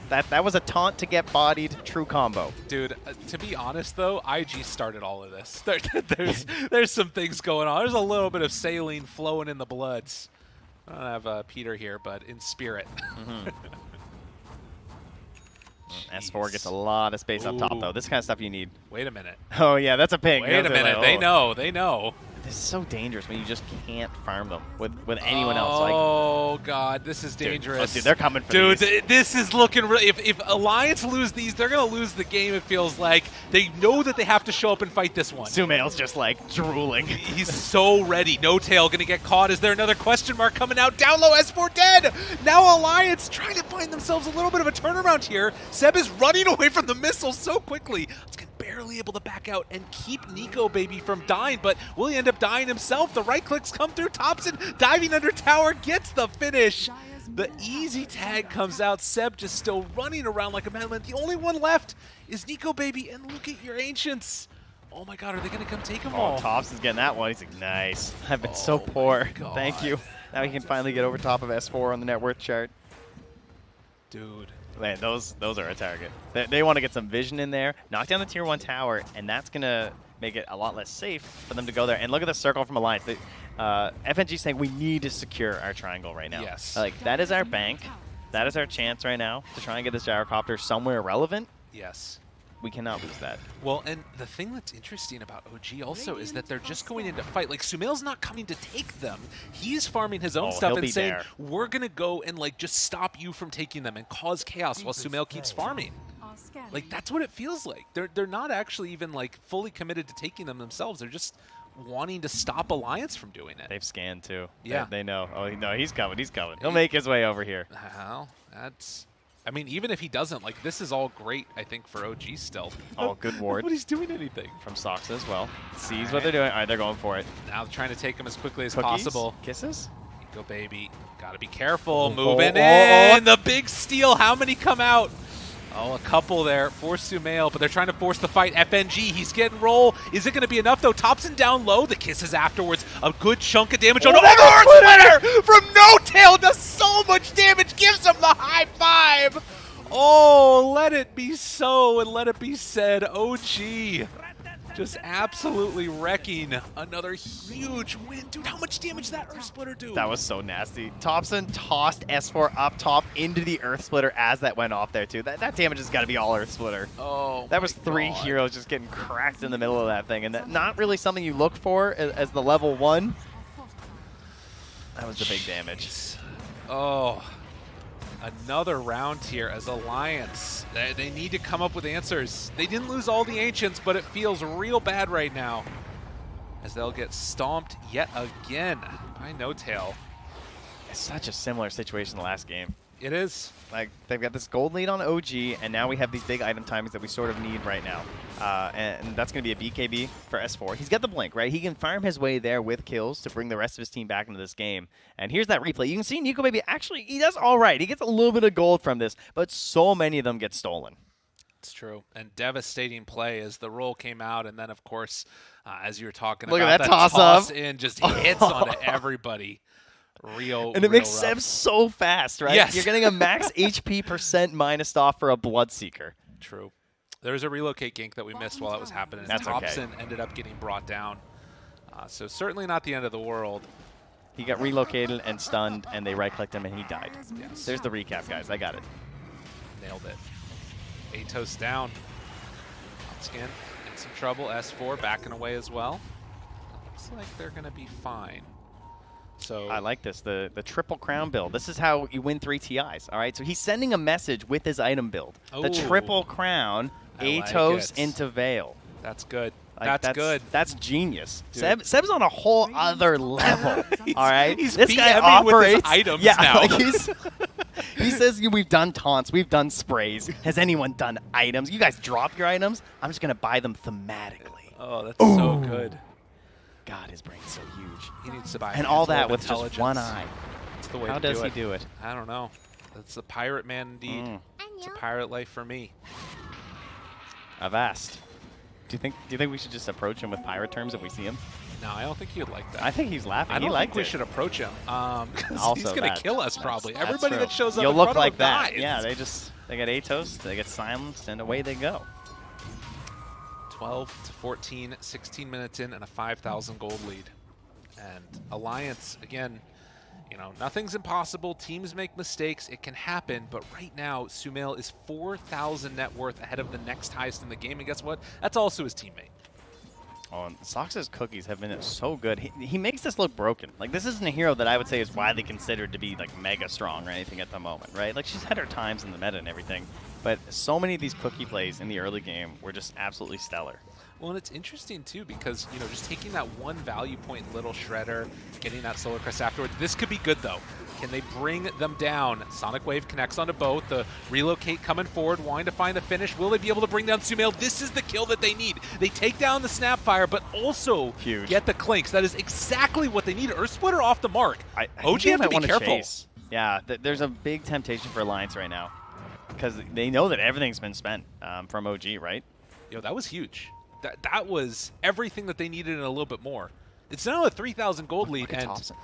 That was a taunt to get bodied, true combo. Dude, to be honest though, IG started all of this. There's some things going on. There's a little bit of saline flowing in the bloods. I don't have Peter here, but in spirit. S4 gets a lot of space up top, though. This kind of stuff you need. Wait a minute. Oh, yeah, that's a ping. Wait a minute. They know. They know. This is so dangerous when you just can't farm them with anyone else. Oh, God. This is dangerous. Dude, they're coming for these. Dude, this is looking really... If Alliance lose these, they're going to lose the game, it feels like. They know that they have to show up and fight this one. Sumail's just, like, drooling. He's so ready. No tail going to get caught. Is there another question mark coming out? Down low, S4 dead! Now Alliance trying to find themselves a little bit of a turnaround here. Seb is running away from the missiles so quickly. Let's get barely able to back out and keep Nico Baby from dying, but will he end up dying himself? The right clicks come through. Thompson diving under tower gets the finish. The easy tag comes out. Seb just still running around like a madman. The only one left is Nico Baby, and look at your Ancients. Oh my God, are they going to come take them all? Oh, Thompson's getting that one. He's like, nice. I've been so poor. Thank you. Now he can finally get over top of S4 on the net worth chart. Dude. Man, those are a target. They want to get some vision in there, knock down the tier 1 tower, and that's going to make it a lot less safe for them to go there. And look at the circle from Alliance. FNG saying we need to secure our triangle right now. Yes. Like, that is our bank. That is our chance right now to try and get this gyrocopter somewhere relevant. Yes. We cannot lose that. Well, and the thing that's interesting about OG also is that they're just going into fight. Like, Sumail's not coming to take them. He's farming his own stuff and saying, we're going to go and, like, just stop you from taking them and cause chaos while Sumail keeps farming. Like, that's what it feels like. They're not actually even, like, fully committed to taking them themselves. They're just wanting to stop Alliance from doing it. They've scanned, too. Yeah. They know. Oh, no, he's coming. He's coming. He'll make his way over here. Well, that's... I mean, even if he doesn't, like, this is all great, I think, for OG still. Oh, good ward. Nobody's doing anything. From Sox as well. Sees what they're doing. All right, they're going for it. Now trying to take him as quickly as Cookies? possible. Kisses? Nico Baby. Gotta be careful. Moving in. The big steal. How many come out? Oh, a couple there for Sumail, but they're trying to force the fight. FNG, he's getting roll. Is it going to be enough, though? Thompson down low. The kisses afterwards. A good chunk of damage on Overlord Splitter from No Tail. Does so much damage. Gives him the high five. Oh, let it be so and let it be said. OG Just absolutely wrecking another huge win. Dude, how much damage did that Earth Splitter do? That was so nasty. Thompson tossed S4 up top into the Earth Splitter as that went off there, too. That damage has got to be all Earth Splitter. Oh, that was 3 heroes just getting cracked in the middle of that thing, and that not really something you look for as the level 1. That was the big damage. Oh, another round here as Alliance. They need to come up with answers. They didn't lose all the Ancients, but it feels real bad right now as they'll get stomped yet again by No-Tail. It's such a similar situation in the last game. It is. Like, they've got this gold lead on OG, and now we have these big item timings that we sort of need right now. And that's going to be a BKB for S4. He's got the blink, right? He can farm his way there with kills to bring the rest of his team back into this game. And here's that replay. You can see Nico Baby actually, he does all right. He gets a little bit of gold from this, but so many of them get stolen. It's true. And devastating play as the roll came out, and then, of course, as you were talking Look about, at that toss in just hits onto everybody. And it makes Seb so fast, right? Yes. You're getting a max HP percent minus off for a Bloodseeker. True. There's a relocate gank that we missed while that was happening. That's Thompson ended up getting brought down. So certainly not the end of the world. He got relocated and stunned, and they right-clicked him, and he died. Yes. There's the recap, guys. I got it. Nailed it. Atos down. Skin in some trouble. S4 backing away as well. Looks like they're going to be fine. So I like this, the triple crown build. This is how you win 3 TIs, all right? So he's sending a message with his item build. The triple crown, Atos into Veil. That's good. Like, that's good. That's genius. Seb's on a whole other level, all right? He's this guy PMing with his operates items yeah, now. Like he says, we've done taunts, we've done sprays. Has anyone done items? You guys drop your items. I'm just going to buy them thematically. Oh, that's so good. God, his brain's so huge. He needs to buy and all that with just one eye. That's the way How to do it. does he do it? I don't know. That's the pirate man indeed. It's a pirate life for me. I've asked. Do you think we should just approach him with pirate terms if we see him? No, I don't think he would like that. I think he's laughing. I don't think we it. should approach him. Also, he's going to kill us probably. Everybody true. that shows up You'll in look front like of him that. dies. Yeah, they get Atos, they get silenced, and away they go. 12 to 14, 16 minutes in, and a 5,000 gold lead. And Alliance, again, you know, nothing's impossible. Teams make mistakes. It can happen. But right now, Sumail is 4,000 net worth ahead of the next highest in the game. And guess what? That's also his teammate. Oh, and Sox's cookies have been so good. He makes this look broken. Like, this isn't a hero that I would say is widely considered to be, like, mega strong or anything at the moment, right? Like, she's had her times in the meta and everything. But so many of these cookie plays in the early game were just absolutely stellar. Well, and it's interesting, too, because, you know, just taking that one value point Little Shredder, getting that Solar Crest afterwards, this could be good, though. Can they bring them down? Sonic Wave connects onto both. The relocate coming forward, wanting to find the finish. Will they be able to bring down Sumail? This is the kill that they need. They take down the Snapfire, but also get the Clinks. That is exactly what they need. Earth Splitter off the mark. OG have to be careful. Chase. Yeah, there's a big temptation for Alliance right now because they know that everything's been spent from OG, right? Yo, that was huge. That was everything that they needed and a little bit more. It's now a 3,000 gold lead, and Thompson.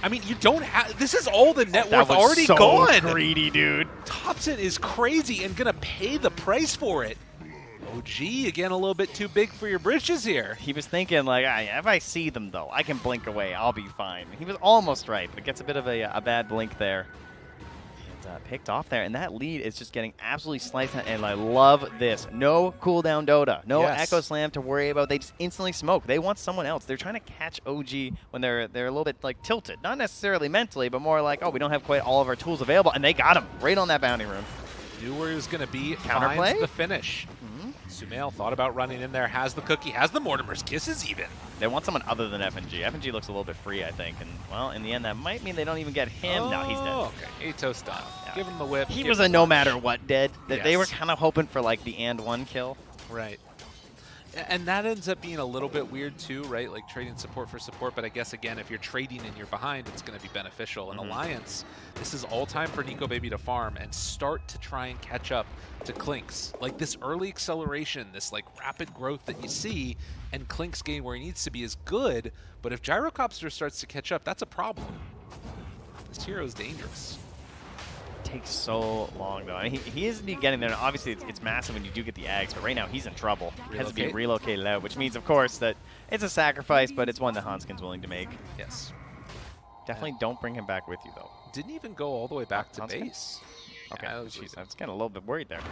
I mean, you don't have. This is all the net worth was already so gone. Greedy, dude. Thompson is crazy and gonna pay the price for it. OG again, a little bit too big for your britches here. He was thinking like, if I see them though, I can blink away. I'll be fine. He was almost right, but gets a bit of a bad blink there. Picked off there, and that lead is just getting absolutely sliced, and I love this. No cooldown Dota, no Echo Slam to worry about. They just instantly smoke. They want someone else. They're trying to catch OG when they're a little bit like tilted, not necessarily mentally, but more like, oh, we don't have quite all of our tools available, and they got him right on that bounty room. Knew where he was going to be. Counterplay? Finds the finish. Sumail thought about running in there, has the cookie, has the Mortimer's Kisses even. They want someone other than FNG. FNG looks a little bit free, I think. And, well, in the end, that might mean they don't even get him. No, he's dead. Okay, Atos done. Yeah. Give him the whip. He was a no matter what dead. They were kind of hoping for, like, the and one kill. Right. And that ends up being a little bit weird too, right? Like trading support for support, but I guess again, if you're trading and you're behind, it's going to be beneficial. In Alliance, this is all time for Nico Baby to farm and start to try and catch up to Clinks. Like this early acceleration, this like rapid growth that you see, and Clinks getting where he needs to be is good, but if Gyrocopter starts to catch up, that's a problem. This hero is dangerous. takes so long, though. I mean, he is indeed getting there. And obviously, it's massive when you do get the eggs, but right now he's in trouble. He has to be relocated out, which means, of course, that it's a sacrifice, but it's one that Hanskin's willing to make. Yes. Definitely don't bring him back with you, though. Didn't even go all the way back to Hanskin? base. Okay, Yeah, I was getting a little bit worried there.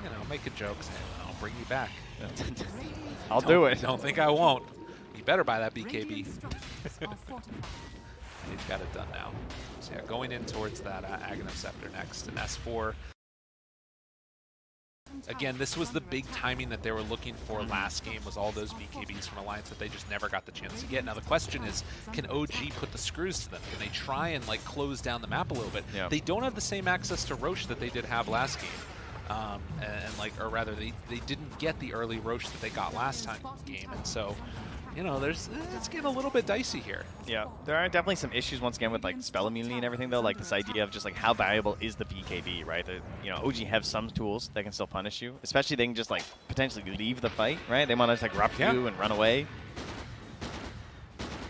You know, make a joke saying, I'll bring you back. I'll do it. Don't think I won't. You better buy that BKB. They've got it done now. So yeah, going in towards that Aghanim Scepter next. And S4. Again, this was the big timing that they were looking for last game, was all those BKBs from Alliance that they just never got the chance to get. Now the question is, can OG put the screws to them? Can they try and like close down the map a little bit? Yep. They don't have the same access to Roche that they did have last game. Or rather, they didn't get the early Roche that they got last time game. And so, you know, it's getting a little bit dicey here. Yeah, there are definitely some issues once again with like spell immunity and everything, though. Like this idea of just like how valuable is the BKB, right? You know, OG have some tools that can still punish you, especially they can just like potentially leave the fight, right? They want to just like rough you and run away.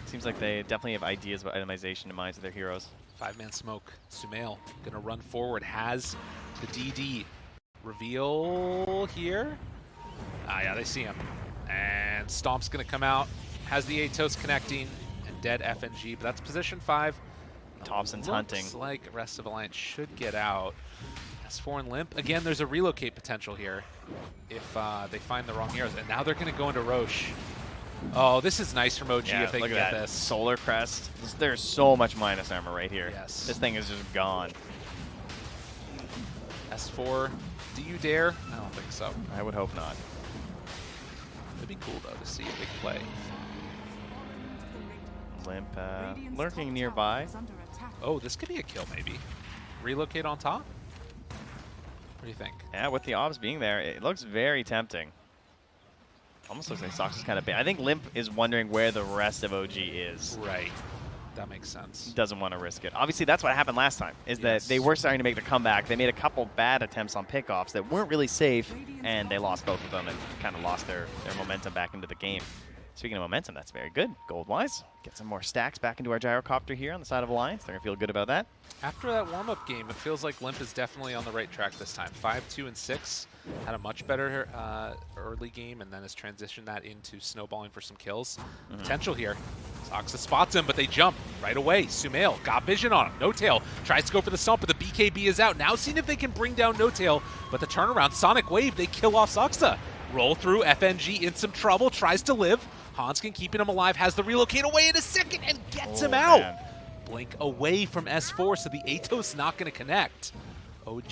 Seems like they definitely have ideas about itemization in mind of their heroes. 5-man smoke. Sumail gonna run forward. Has the DD reveal here. Yeah, they see him. And Stomp's going to come out, has the Atos connecting, and dead FNG, but that's position 5. Thompson's hunting. Looks like the rest of Alliance should get out. S4 and Limp. Again, there's a relocate potential here if they find the wrong heroes. And now they're going to go into Roche. Oh, this is nice from OG if they can get this. Solar Crest. There's so much minus armor right here. Yes. This thing is just gone. S4, do you dare? I don't think so. I would hope not. It'd be cool, though, to see a big play. Limp lurking nearby. Oh, this could be a kill, maybe. Relocate on top? What do you think? Yeah, with the obs being there, it looks very tempting. Almost looks like Sox is kind of big. I think Limp is wondering where the rest of OG is. Right. That makes sense. Doesn't want to risk it. Obviously, that's what happened last time, is that they were starting to make the comeback. They made a couple bad attempts on pickoffs that weren't really safe, and they lost both of them and kind of lost their momentum back into the game. Speaking of momentum, that's very good. Gold-wise, get some more stacks back into our gyrocopter here on the side of Alliance. They're going to feel good about that. After that warm-up game, it feels like Limp is definitely on the right track this time. 5, 2, and 6. Had a much better early game, and then has transitioned that into snowballing for some kills. Potential here. Soxa spots him, but they jump right away. Sumail got vision on him. No Tail tries to go for the stomp, but the BKB is out. Now seeing if they can bring down No Tail, but the turnaround, Sonic Wave, they kill off Soxa. Roll through, FNG in some trouble, tries to live. Hanskin keeping him alive, has the relocate away in a second and gets him out. Man. Blink away from S4, so the Atos not going to connect. OG.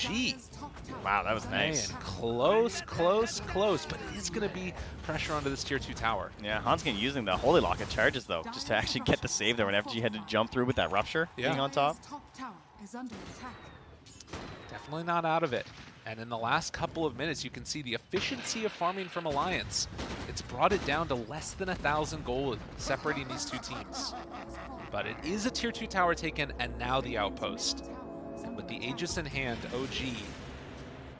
Wow, that was nice. Man, close, close, close, but it is going to be pressure onto this tier 2 tower. Yeah, Hanskin using the Holy Lock of charges, though, just to actually get the save there when FG had to jump through with that Rupture being on top. Definitely not out of it. And in the last couple of minutes, you can see the efficiency of farming from Alliance. It's brought it down to less than 1,000 gold separating these two teams. But it is a tier 2 tower taken, and now the outpost. And with the Aegis in hand, OG,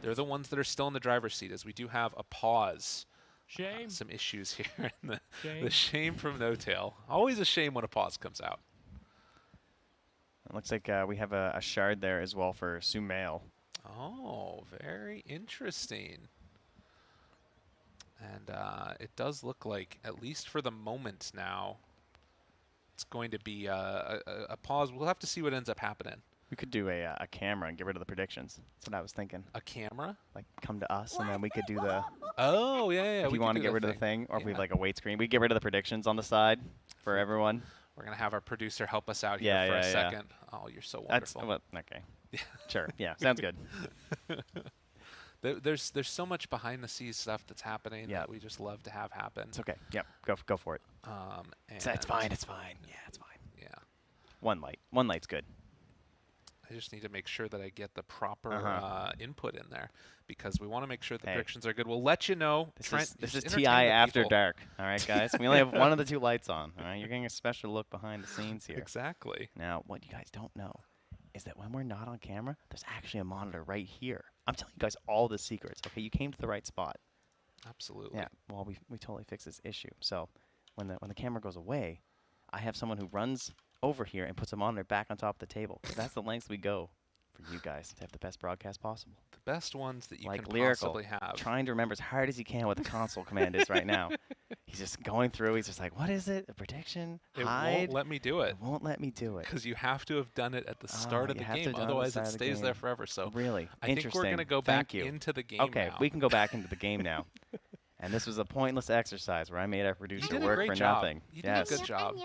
they're the ones that are still in the driver's seat, as we do have a pause. Shame. Some issues here. The shame from No Tail. Always a shame when a pause comes out. It looks like we have a shard there as well for Sumail. Oh, very interesting. And it does look like, at least for the moment now, it's going to be a pause. We'll have to see what ends up happening. We could do a camera and get rid of the predictions. That's what I was thinking. A camera? Like, come to us, and then we could do the... Oh, yeah. If you want to get rid of the thing, or if we have like a wait screen, we get rid of the predictions on the side for everyone. We're going to have our producer help us out here for a second. Oh, you're so wonderful. Well, okay. Sure. Yeah, sounds good. There's so much behind the scenes stuff that's happening that we just love to have happen. It's okay. Yep. Go for it. It's fine. It's fine. Yeah, it's fine. Yeah. One light's good. I just need to make sure that I get the proper input in there, because we want to make sure the predictions are good. We'll let you know. This is TI After Dark. All right, guys. We only have one of the two lights on. All right, you're getting a special look behind the scenes here. Exactly. Now, what you guys don't know is that when we're not on camera, there's actually a monitor right here. I'm telling you guys all the secrets. Okay, you came to the right spot. Absolutely. Yeah. Well, we totally fixed this issue. So when the camera goes away, I have someone who runs over here and puts a monitor back on top of the table. That's the lengths we go for you guys to have the best broadcast possible. The best ones that you Like can Lyrical, possibly have. trying to remember as hard as he can what the console command is right now. He's just going through. He's just like, what is it? A prediction? It Hide? won't let me do it. It won't let me do it. Because you have to have done it at the start of the you have to game. have done it at the Otherwise, start it of the stays there game. forever. So Really? I think we're going to go back into the game Okay, now. we can go back into the game now. And this was a pointless exercise where I made our producer did a work great for job. nothing. You did a Yes. good job.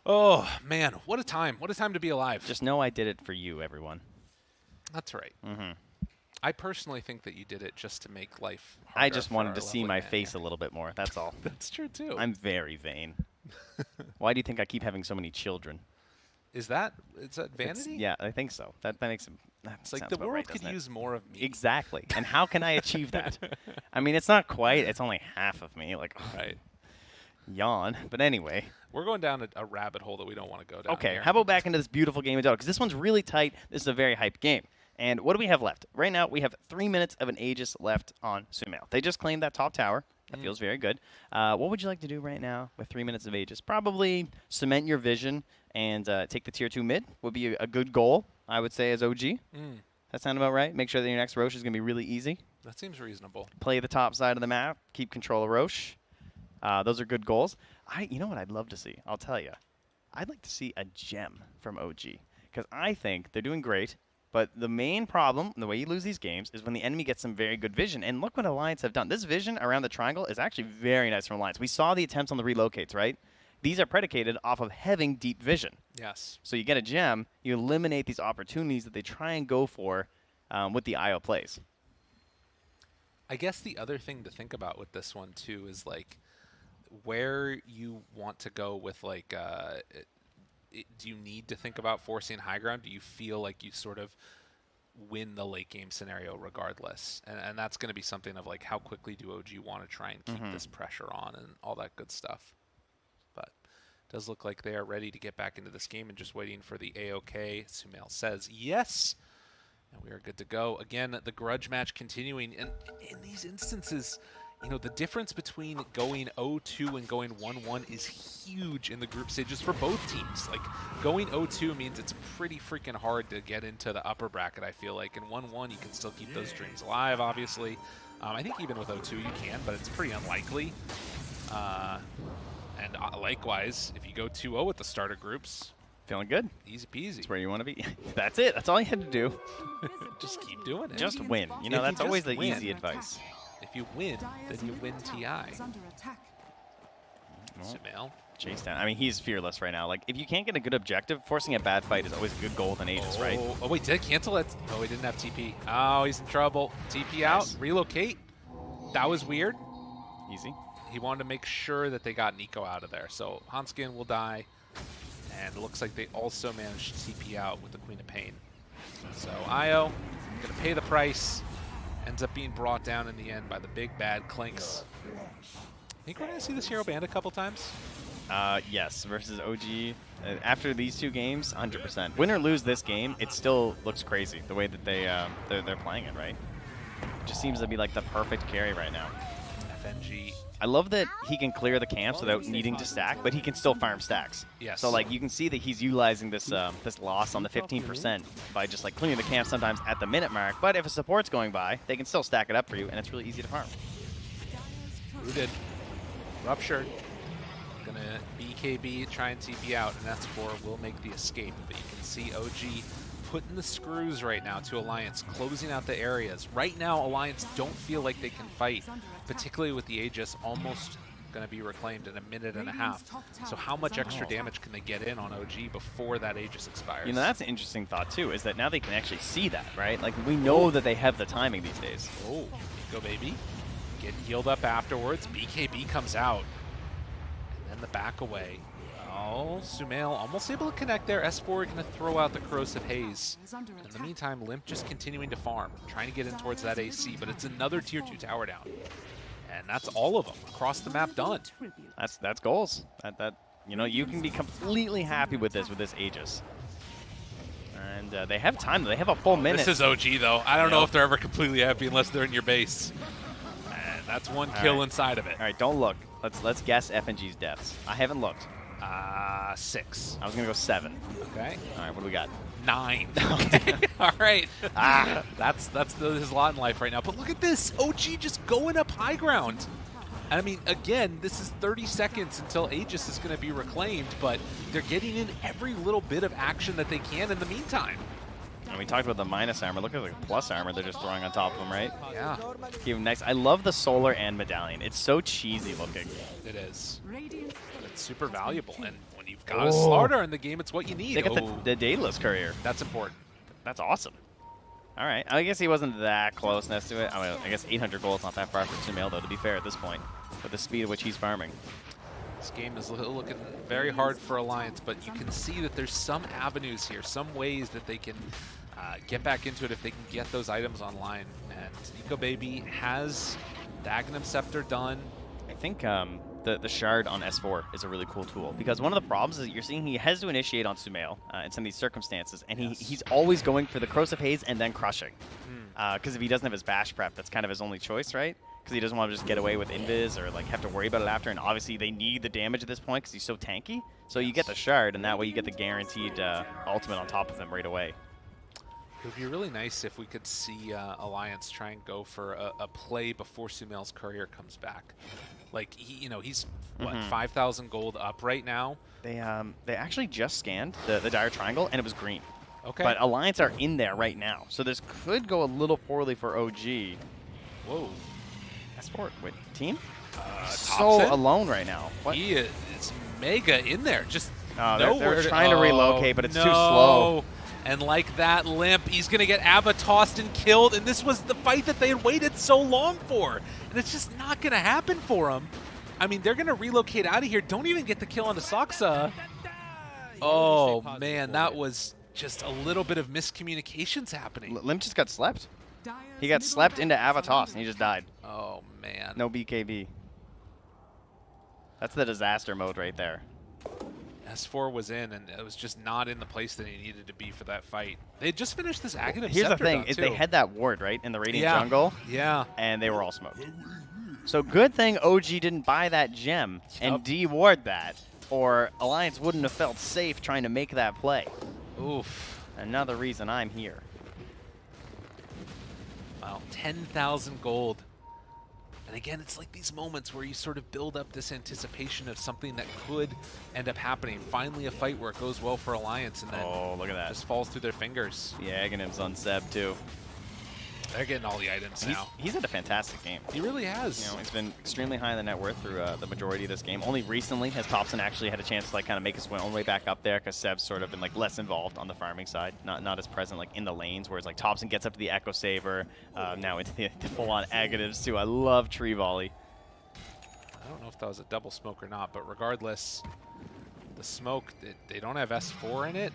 Oh, man. What a time. What a time to be alive. Just know I did it for you, everyone. That's right. Mm-hmm. I personally think that you did it just to make life harder. I just for wanted our to see lovely my man face here. a little bit more. That's all. That's true, too. I'm very vain. Why do you think I keep having so many children? Is that It's- vanity? yeah, I think so. That makes it. That It's like sounds the about world right, could doesn't it? use more of me. Exactly. And how can I achieve that? I mean, it's not quite. It's only half of me. Like, Right. yawn. But anyway. We're going down a rabbit hole that we don't want to go down. Okay, here. how about back into this beautiful game of Dota? Because this one's really tight. This is a very hyped game. And what do we have left? Right now, we have 3 minutes of an Aegis left on Sumail. They just claimed that top tower. That feels very good. What would you like to do right now with 3 minutes of Aegis? Probably cement your vision and take the tier 2 mid would be a good goal, I would say, as OG. That sound about right? Make sure that your next Roche is going to be really easy. That seems reasonable. Play the top side of the map. Keep control of Roche. Those are good goals. You know what I'd love to see? I'll tell you. I'd like to see a gem from OG. Because I think they're doing great. But the main problem, the way you lose these games, is when the enemy gets some very good vision. And look what Alliance have done. This vision around the triangle is actually very nice from Alliance. We saw the attempts on the relocates, right? These are predicated off of having deep vision. Yes. So you get a gem, you eliminate these opportunities that they try and go for with the IO plays. I guess the other thing to think about with this one, too, is, like, where you want to go with, like, do you need to think about forcing high ground? Do you feel like you sort of win the late game scenario regardless? And that's going to be something of, like, how quickly do OG want to try and keep this pressure on and all that good stuff. But it does look like they are ready to get back into this game and just waiting for the AOK. Sumail says yes. And we are good to go. Again, the grudge match continuing. And in these instances, you know, the difference between going 0-2 and going 1-1 is huge in the group stages for both teams. Like, going 0-2 means it's pretty freaking hard to get into the upper bracket, I feel like. And 1-1, you can still keep those dreams alive, obviously. I think even with 0-2 you can, but it's pretty unlikely. And likewise, if you go 2-0 at the starter groups, Feeling good. easy peasy. That's where you want to be. That's it. That's all you had to do. Just keep doing it. Just win. You know, If you that's always just the win. easy advice. If you win, then you win TI. Well, Sumail. chase down. I mean, he's fearless right now. Like, if you can't get a good objective, forcing a bad fight is always a good goal with an Aegis, right? Oh, wait, did I cancel it? Oh, he didn't have TP. Oh, he's in trouble. TP out, relocate. That was weird. Easy. He wanted to make sure that they got Nico out of there. So Hanskin will die. And it looks like they also managed to TP out with the Queen of Pain. So Io, going to pay the price. Ends up being brought down in the end by the big bad Clinks. Think we're going to see this hero banned a couple times? Yes, versus OG. After these two games, 100%. Win or lose this game, it still looks crazy the way that they're playing it, right? It just seems to be like the perfect carry right now. FNG. I love that he can clear the camps without needing to stack, but he can still farm stacks. Yes. So like you can see that he's utilizing this this loss on the 15% by just like clearing the camp sometimes at the minute mark. But if a support's going by, they can still stack it up for you, and it's really easy to farm. Rooted. Rupture. Gonna BKB, try and TP out, and S4 will make the escape. But you can see OG putting the screws right now to Alliance, closing out the areas. Right now, Alliance don't feel like they can fight, particularly with the Aegis almost going to be reclaimed in a minute and a half. So how much extra damage can they get in on OG before that Aegis expires? You know, that's an interesting thought too, is that now they can actually see that, right? Like we know that they have the timing these days. Oh, go baby. Get healed up afterwards. BKB comes out. And then the back away. Oh, Sumail almost able to connect there. S4 going to throw out the Corrosive Haze. In the meantime, Limp just continuing to farm, trying to get in towards that AC, but it's another tier 2 tower down. And that's all of them across the map done. That's goals. That you know, you can be completely happy with this Aegis. And they have time. They have a full minute. This is OG though. I don't know if they're ever completely happy unless they're in your base. And that's one kill inside of it. All right, don't look. Let's guess FNG's deaths. I haven't looked. 6. I was going to go 7. Okay. All right, what do we got? 9. Okay. All right. That's his lot in life right now. But look at this. OG just going up high ground. And I mean, again, this is 30 seconds until Aegis is going to be reclaimed, but they're getting in every little bit of action that they can in the meantime. And we talked about the minus armor. Look at the plus armor they're just throwing on top of them, right? Yeah. Keep them next. I love the solar and medallion. It's so cheesy looking. It is. It's super valuable. And when you've got a Slardar in the game, it's what you need. They got the Daedalus courier. That's important. That's awesome. All right. I guess he wasn't that close next to it. I mean, I guess 800 gold is not that far for Sumail, though, to be fair at this point, with the speed at which he's farming. This game is looking very hard for Alliance, but you can see that there's some avenues here, some ways that they can get back into it if they can get those items online. And Nico Baby has the Aghanim Scepter done. I think the shard on S4 is a really cool tool, because one of the problems is that you're seeing he has to initiate on Sumail in some of these circumstances, and he's always going for the Corrosive Haze and then crushing. Because if he doesn't have his bash prep, that's kind of his only choice, right? Because he doesn't want to just get away with invis or like have to worry about it after, and obviously they need the damage at this point because he's so tanky. So you get the shard, and that way you get the guaranteed ultimate on top of him right away. It would be really nice if we could see Alliance try and go for a play before Sumail's courier comes back. Like, he's, what, 5,000 gold up right now? They actually just scanned the dire triangle, and it was green. Okay. But Alliance are in there right now. So this could go a little poorly for OG. Whoa. S4, wait, team? So Thompson? alone right now. What? He is mega in there. Just they're trying to relocate, but it's too slow. And like that, Limp, he's going to get Ava tossed and killed, and this was the fight that they had waited so long for. And it's just not going to happen for him. I mean, they're going to relocate out of here. Don't even get the kill onto Saksa. Oh, man, that was just a little bit of miscommunications happening. Limp just got slept. He got slept into Avatos, and he just died. Oh, man. No BKB. That's the disaster mode right there. S4 was in, and it was just not in the place that he needed to be for that fight. They had just finished this Aghanim Here's the Scepter thing, done, is too. they had that ward, right, in the Radiant jungle, and they were all smoked. So good thing OG didn't buy that gem and de-ward that, or Alliance wouldn't have felt safe trying to make that play. Oof. Another reason I'm here. Wow, 10,000 gold. And again, it's like these moments where you sort of build up this anticipation of something that could end up happening. Finally a fight where it goes well for Alliance, and then look at that. Just falls through their fingers. Yeah, Aghanim's on Seb too. They're getting all the items now. He's had a fantastic game. He really has. He's been extremely high in the net worth through the majority of this game. Only recently has Thompson actually had a chance to like kind of make his own way back up there, because Seb's sort of been like less involved on the farming side, not as present like in the lanes. Whereas like Thompson gets up to the Echo Saber, now into the full-on Aghanims too. I love Tree Volley. I don't know if that was a double smoke or not, but regardless, the smoke, they don't have S4 in it.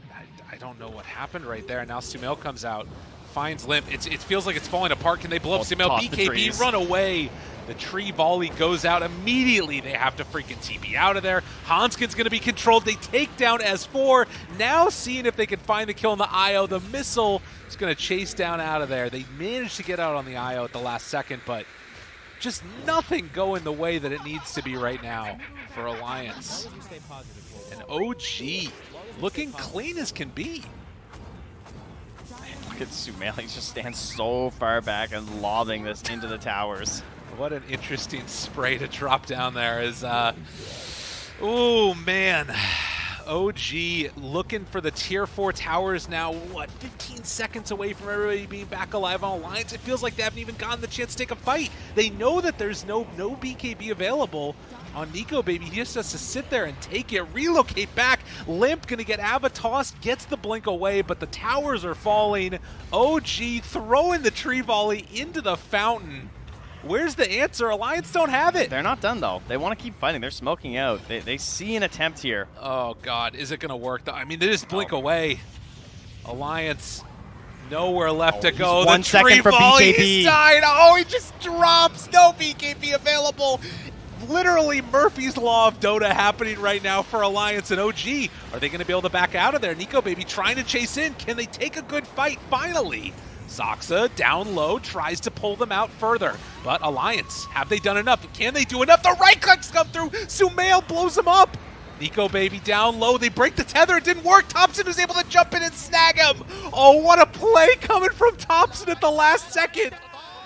I don't know what happened right there. Now Sumail comes out, finds Limp. It feels like it's falling apart. Can they blow up Sumail? BKB, run away. The Tree Volley goes out immediately. They have to freaking TP out of there. Hanskin's going to be controlled. They take down S4. Now seeing if they can find the kill on the IO. The missile is going to chase down out of there. They managed to get out on the IO at the last second, but just nothing going the way that it needs to be right now for Alliance. And OG looking clean as can be. Look at Sumail. He just stands so far back and lobbing this into the towers. What an interesting spray to drop down there is, oh man. OG looking for the tier 4 towers now, what, 15 seconds away from everybody being back alive on Alliance. It feels like they haven't even gotten the chance to take a fight. They know that there's no BKB available on Nico Baby. He just has to sit there and take it, relocate back. Limp gonna get Ava tossed, gets the blink away, but the towers are falling. OG throwing the Tree Volley into the fountain. Where's the answer? Alliance don't have it. They're not done, though. They want to keep fighting. They're smoking out. They see an attempt here. Oh, God. Is it going to work? I mean, they just blink away. Alliance, nowhere left to go. 1 second for Volley BKB. is died. Oh, he just drops. No BKB available. Literally Murphy's Law of Dota happening right now for Alliance and OG. Are they going to be able to back out of there? Nico Baby trying to chase in. Can they take a good fight finally? Saksa down low, tries to pull them out further. But Alliance, have they done enough? Can they do enough? The right clicks come through. Sumail blows him up. Nico Baby down low. They break the tether. It didn't work. Thompson was able to jump in and snag him. Oh, what a play coming from Thompson at the last second.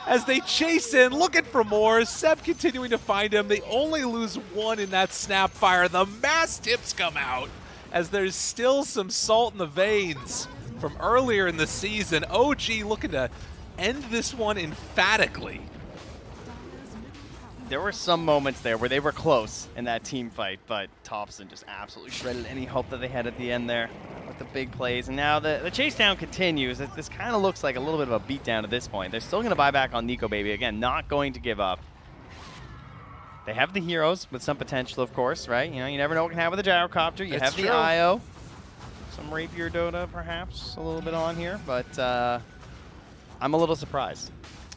As they chase in, looking for more. Seb continuing to find him. They only lose one in that snap fire. The mass tips come out as there's still some salt in the veins from earlier in the season. OG looking to end this one emphatically. There were some moments there where they were close in that team fight, but Thompson just absolutely shredded any hope that they had at the end there with the big plays. And now the chase down continues. This kind of looks like a little bit of a beatdown at this point. They're still going to buy back on Nico Baby. Again, not going to give up. They have the heroes with some potential, of course, right? You know, you never know what can happen with the gyrocopter. You have the IO. Some Rapier Dota, perhaps, a little bit on here. But I'm a little surprised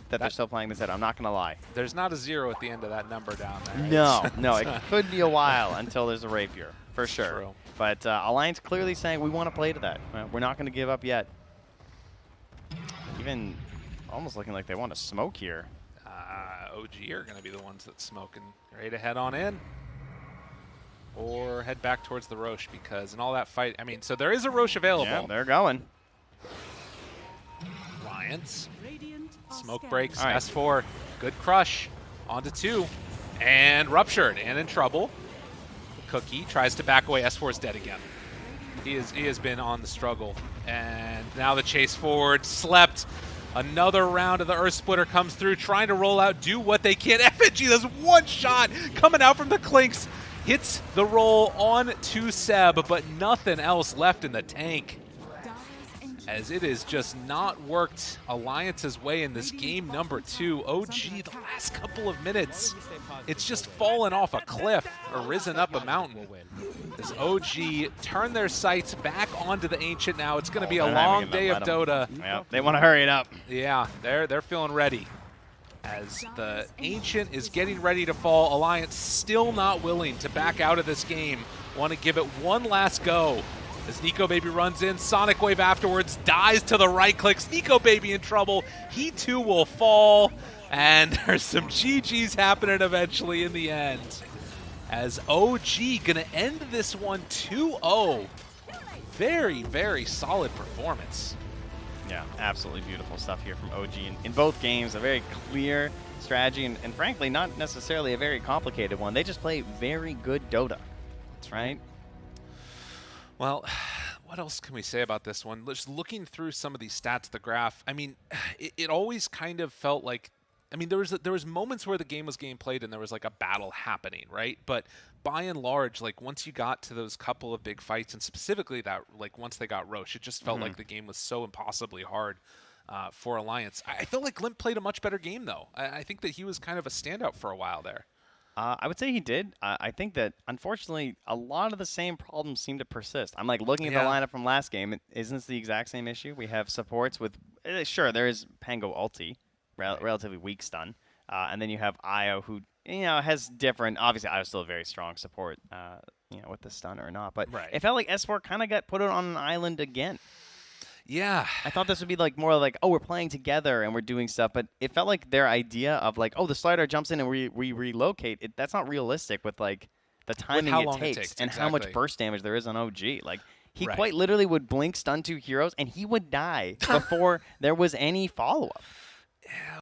that they're still playing this out. I'm not going to lie. There's not a 0 at the end of that number down there. No, it could be a while until there's a Rapier, for sure. True. But Alliance clearly saying we want to play to that. We're not going to give up yet. Even almost looking like they want to smoke here. OG are going to be the ones that smoke, and ready to head on in. Or head back towards the Roche, because in all that fight, I mean, so there is a Roche available. Yeah, they're going. Alliance. Smoke breaks, right. S4, good crush, onto 2, and ruptured, and in trouble. Cookie tries to back away, S4's dead again. He has been on the struggle, and now the chase forward, slept. Another round of the Earth Splitter comes through, trying to roll out, do what they can. FNG, there's one shot coming out from the Clinks, hits the roll on to Seb, but nothing else left in the tank, as it has just not worked Alliance's way in this game number 2. OG, the last couple of minutes, it's just fallen off a cliff or risen up a mountain. As OG turn their sights back onto the Ancient now, it's going to be a long day of Dota. Yep, they want to hurry it up. Yeah, they're feeling ready. As the Ancient is getting ready to fall, Alliance still not willing to back out of this game. Want to give it one last go. As Nico Baby runs in, Sonic Wave afterwards, dies to the right clicks. Nico Baby in trouble. He too will fall. And there's some GGs happening eventually in the end. As OG gonna end this one 2-0. Very, very solid performance. Yeah, absolutely beautiful stuff here from OG in both games. A very clear strategy and frankly, not necessarily a very complicated one. They just play very good Dota. That's right. Well, what else can we say about this one? Just looking through some of these stats, the graph, I mean, it always kind of felt like, I mean, there was moments where the game was getting played and there was like a battle happening, right? But by and large, like once you got to those couple of big fights, and specifically that, like once they got Roche, it just felt like the game was so impossibly hard for Alliance. I felt like Limp played a much better game, though. I think that he was kind of a standout for a while there. I would say he did. I think that, unfortunately, a lot of the same problems seem to persist. I'm like looking at the lineup from last game. Isn't this the exact same issue? We have supports with, sure, there is Pango ulti, relatively weak stun. And then you have IO, who, you know, has different, obviously IO's still a very strong support, you know, with the stun or not. But it felt like S4 kind of got put on an island again. Yeah. I thought this would be like more like, oh, we're playing together and we're doing stuff, but it felt like their idea of like, oh, the slider jumps in and we relocate, that's not realistic with like the timing it takes and how much burst damage there is on OG. Like he quite literally would blink stun 2 heroes and he would die before there was any follow-up. Yeah.